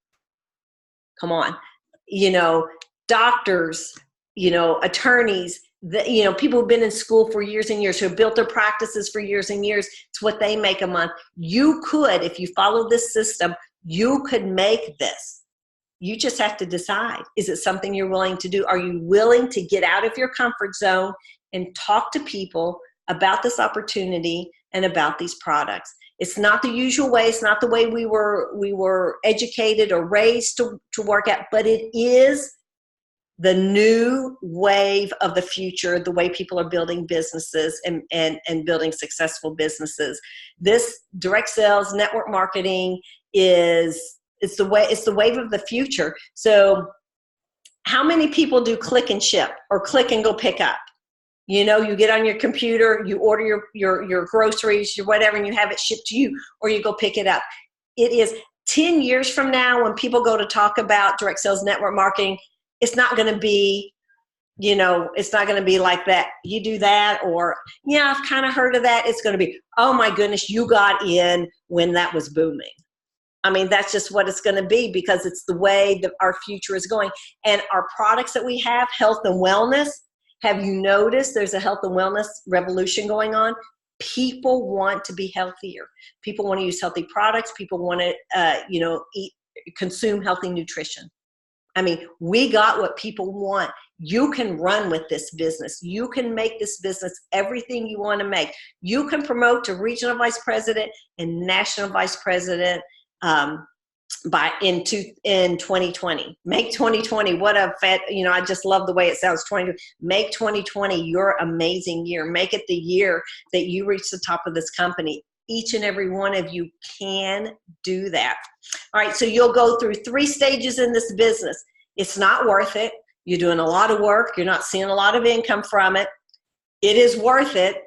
come on. Doctors, attorneys, people who've been in school for years and years, who have built their practices for years and years. It's what they make a month. You could, if you follow this system, you could make this. You just have to decide, is it something you're willing to do? Are you willing to get out of your comfort zone and talk to people about this opportunity and about these products? It's not the usual way. It's not the way we were educated or raised to work at, but it is the new wave of the future, the way people are building businesses and building successful businesses. This direct sales, network marketing it's the wave of the future. So how many people do click and ship or click and go pick up? You get on your computer, you order your groceries, your whatever, and you have it shipped to you, or you go pick it up. It is 10 years from now when people go to talk about direct sales network marketing, it's not going to be, it's not going to be like that. You do that, or, yeah, I've kind of heard of that. It's going to be, oh my goodness, you got in when that was booming. I mean, that's just what it's going to be, because it's the way that our future is going. And our products that we have, health and wellness, have you noticed there's a health and wellness revolution going on? People want to be healthier. People want to use healthy products. People want to, consume healthy nutrition. I mean, we got what people want. You can run with this business. You can make this business everything you want to make. You can promote to regional vice president and national vice president in 2020. Make 2020, what a I just love the way it sounds. Make 2020 your amazing year. Make it the year that you reach the top of this company. Each and every one of you can do that. All right, so you'll go through 3 stages in this business. It's not worth it. You're doing a lot of work. You're not seeing a lot of income from it. It is worth it.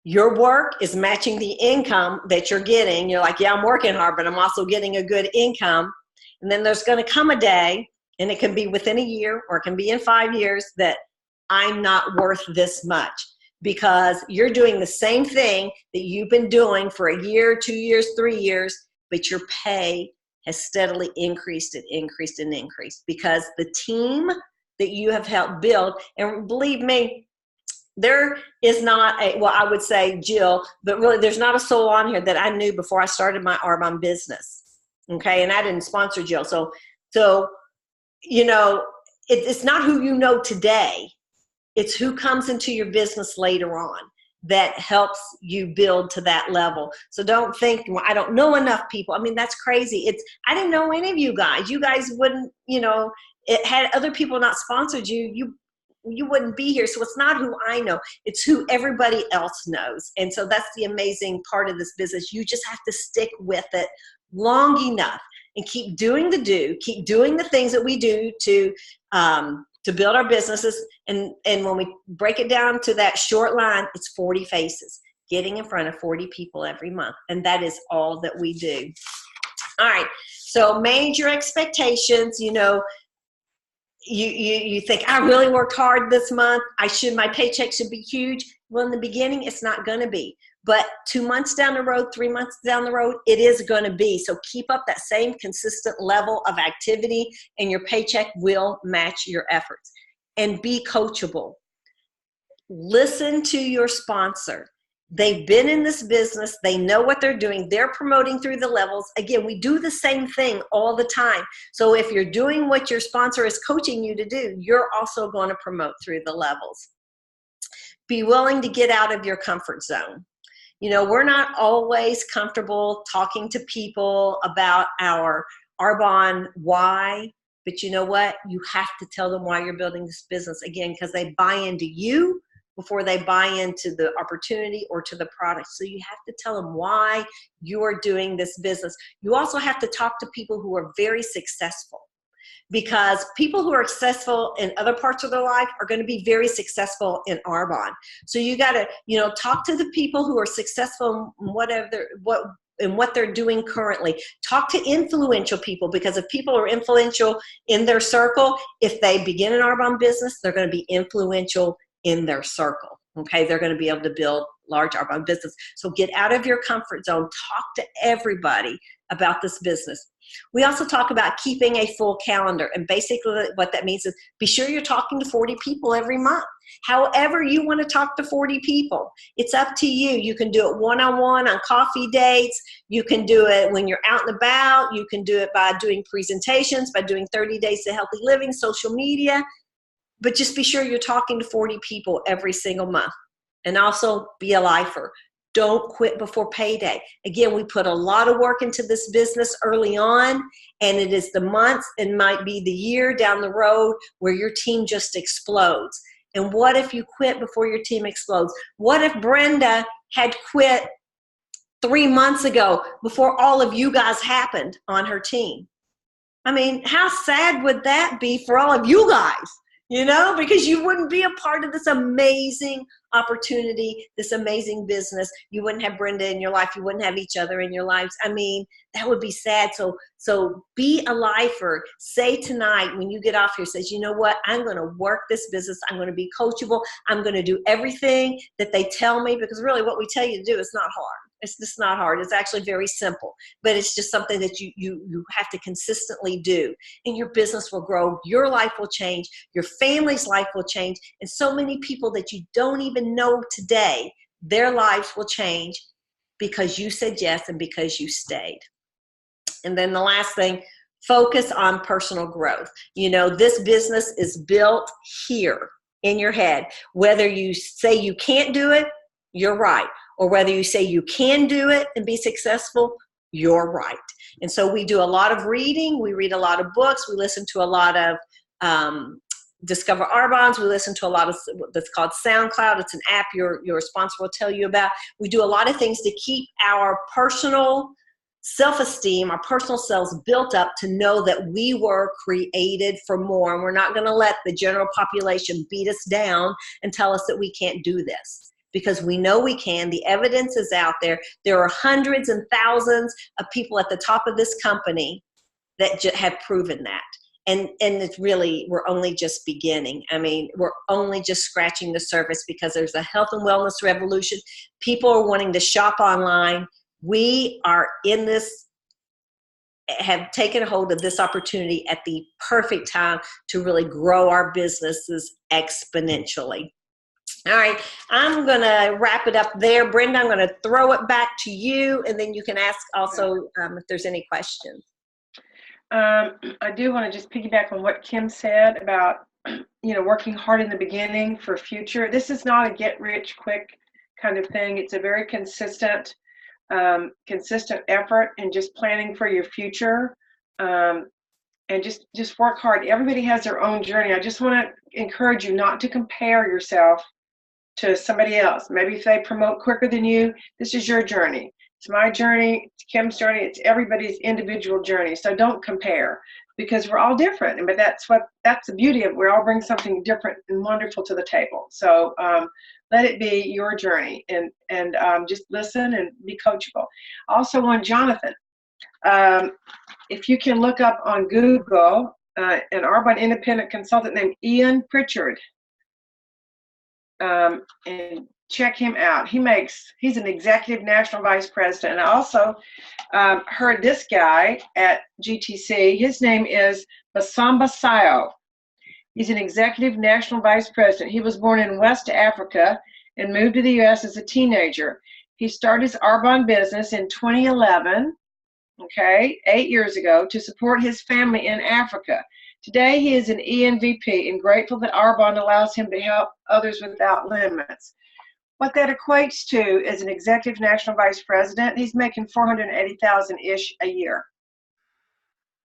Your work is matching the income that you're getting. You're like, yeah, I'm working hard, but I'm also getting a good income. And then there's going to come a day, and it can be within a year or it can be in 5 years, that I'm not worth this much, because you're doing the same thing that you've been doing for a year, 2 years, 3 years, but your pay has steadily increased and increased and increased, because the team that you have helped build, and believe me, there is not I would say Jill, but really there's not a soul on here that I knew before I started my Arbonne business. Okay. And I didn't sponsor Jill. So, it's not who you know today. It's who comes into your business later on that helps you build to that level. So don't think, well, I don't know enough people. I mean, that's crazy. I didn't know any of you guys. You guys wouldn't, had other people not sponsored you wouldn't be here. So it's not who I know. It's who everybody else knows. And so that's the amazing part of this business. You just have to stick with it long enough and keep doing keep doing the things that we do to build our businesses. And when we break it down to that short line, it's 40 faces, getting in front of 40 people every month. And that is all that we do. All right. So manage your expectations. You think, I really worked hard this month. My paycheck should be huge. Well, in the beginning, it's not going to be. But 2 months down the road, 3 months down the road, it is going to be. So keep up that same consistent level of activity, and your paycheck will match your efforts. And be coachable. Listen to your sponsor. They've been in this business. They know what they're doing. They're promoting through the levels. Again, we do the same thing all the time. So if you're doing what your sponsor is coaching you to do, you're also going to promote through the levels. Be willing to get out of your comfort zone. You know, we're not always comfortable talking to people about our Arbonne why, but you know what? You have to tell them why you're building this business, again, because they buy into you before they buy into the opportunity or to the product. So you have to tell them why you're doing this business. You also have to talk to people who are very successful, because people who are successful in other parts of their life are going to be very successful in Arbonne. So you got to, you know, talk to the people who are successful in what they're doing currently. Talk to influential people, because if people are influential in their circle, if they begin an Arbonne business, they're going to be influential in their circle. Okay, they're going to be able to build large Arbonne business. So get out of your comfort zone. Talk to everybody about this business. We also talk about keeping a full calendar, and basically what that means is be sure you're talking to 40 people every month. However you want to talk to 40 people, it's up to you. You can do it one-on-one on coffee dates. You can do it when you're out and about. You can do it by doing presentations, by doing 30 days to healthy living, social media. But just be sure you're talking to 40 people every single month. And also be a lifer. Don't quit before payday. Again, we put a lot of work into this business early on, and it is the months and might be the year down the road where your team just explodes. And what if you quit before your team explodes? What if Brenda had quit 3 months ago before all of you guys happened on her team? I mean, how sad would that be for all of you guys? You know, because you wouldn't be a part of this amazing opportunity, this amazing business. You wouldn't have Brenda in your life. You wouldn't have each other in your lives. I mean, that would be sad. So be a lifer. Say tonight when you get off here, says, you know what? I'm going to work this business. I'm going to be coachable. I'm going to do everything that they tell me, because really what we tell you to do is not hard. It's just not hard. It's actually very simple, but it's just something that you have to consistently do, and your business will grow. Your life will change. Your family's life will change. And so many people that you don't even know today, their lives will change because you said yes and because you stayed. And then the last thing, focus on personal growth. You know, this business is built here in your head. Whether you say you can't do it, you're right. Or whether you say you can do it and be successful, you're right. And so we do a lot of reading. We read a lot of books. We listen to a lot of Discover Arbonne's. We listen to a lot of that's called SoundCloud. It's an app your sponsor will tell you about. We do a lot of things to keep our personal self-esteem, our personal selves built up to know that we were created for more. And we're not going to let the general population beat us down and tell us that we can't do this, because we know we can. The evidence is out there. There are hundreds and thousands of people at the top of this company that have proven that. And it's really, we're only just beginning. I mean, we're only just scratching the surface, because there's a health and wellness revolution. People are wanting to shop online. We are in this, have taken a hold of this opportunity at the perfect time to really grow our businesses exponentially. All right, I'm going to wrap it up there. Brenda, I'm going to throw it back to you, and then you can ask also if there's any questions. I do want to just piggyback on what Kim said about, you know, working hard in the beginning for future. This is not a get rich quick kind of thing. It's a very consistent effort, and just planning for your future, and just work hard. Everybody has their own journey. I just want to encourage you not to compare yourself to somebody else. Maybe if they promote quicker than you, this is your journey. It's my journey, it's Kim's journey, it's everybody's individual journey. So don't compare, because we're all different. But that's the beauty of it. We all bring something different and wonderful to the table. So let it be your journey, and just listen and be coachable. Also on Jonathan, if you can look up on Google an Arbonne independent consultant named Ian Pritchard, and check him out. He's an executive national vice president. And I also heard this guy at GTC. His name is Basamba Sayo. He's an executive national vice president. He was born in West Africa, and moved to the U.S. as a teenager. He started his Arbonne business in 2011, okay, 8 years ago, to support his family in Africa. Today, he is an ENVP and grateful that Arbonne allows him to help others without limits. What that equates to is an executive national vice president. He's making $480,000-ish a year.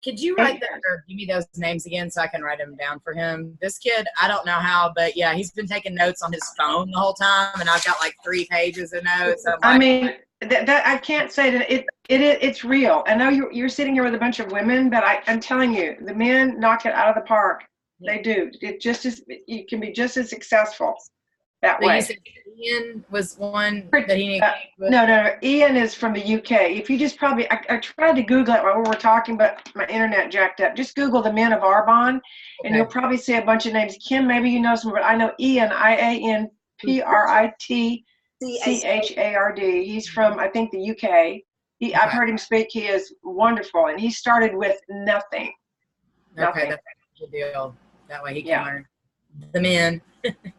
Could you write that or give me those names again so I can write them down for him? This kid, I don't know how, but yeah, he's been taking notes on his phone the whole time, and I've got like 3 pages of notes. I mean, that I can't say that it's real. I know you're sitting here with a bunch of women, but I'm telling you, the men knock it out of the park. They do. You can be just as successful that way. You said Ian was one that he needed. No. Ian is from the UK. If you just I tried to Google it while we were talking, but my internet jacked up. Just Google the men of Arbonne, and you'll probably see a bunch of names. Kim, maybe you know some, but I know Ian, IANPRITCHARD. He's from, I think, the UK. I've heard him speak. He is wonderful, and he started with nothing. Okay, that's a good deal. That way he can learn the men.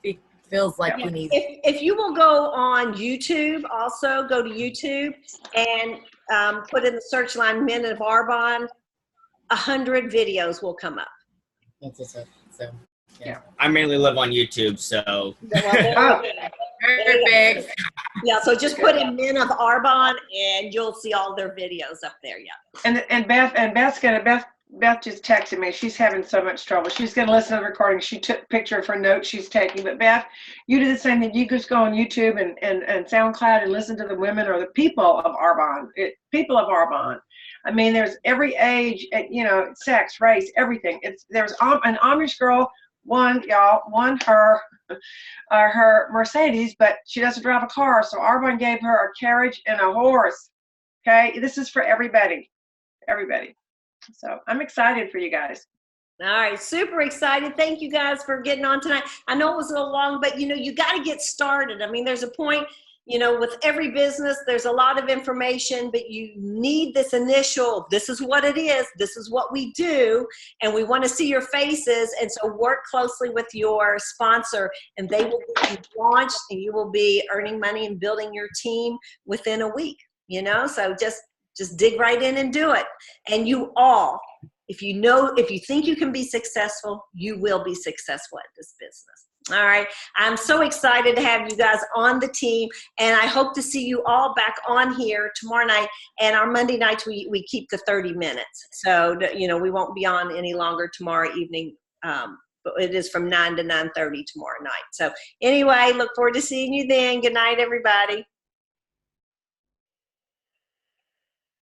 He feels like he needs. If you will go on YouTube, also go to YouTube and put in the search line "Men of Arbonne," 100 videos will come up. That's what's up. So, yeah. I mainly live on YouTube, so. Perfect. Yeah, so just put in "Men of Arbonne" and you'll see all their videos up there. Yeah. And Beth just texted me. She's having so much trouble. She's going to listen to the recording. She took a picture of her notes she's taking. But Beth, you do the same thing. You just go on YouTube and SoundCloud and listen to the women or the people of Arbonne. People of Arbonne. I mean, there's every age, sex, race, everything. There's an Amish girl, won her Mercedes, but she doesn't drive a car. So Arbonne gave her a carriage and a horse. Okay, this is for everybody. So I'm excited for you guys. All right, super excited. Thank you guys for getting on tonight. I know it was a little long, but you got to get started. I mean, there's a point, with every business, there's a lot of information, but you need this initial, this is what it is, this is what we do, and we want to see your faces. And so work closely with your sponsor, and they will be launched, and you will be earning money and building your team within a week, so just dig right in and do it. And you all, if you think you can be successful, you will be successful at this business. All right. I'm so excited to have you guys on the team, and I hope to see you all back on here tomorrow night. And our Monday nights, we keep the 30 minutes. So, we won't be on any longer tomorrow evening. But it is from 9 to 9:30 tomorrow night. So anyway, look forward to seeing you then. Good night, everybody.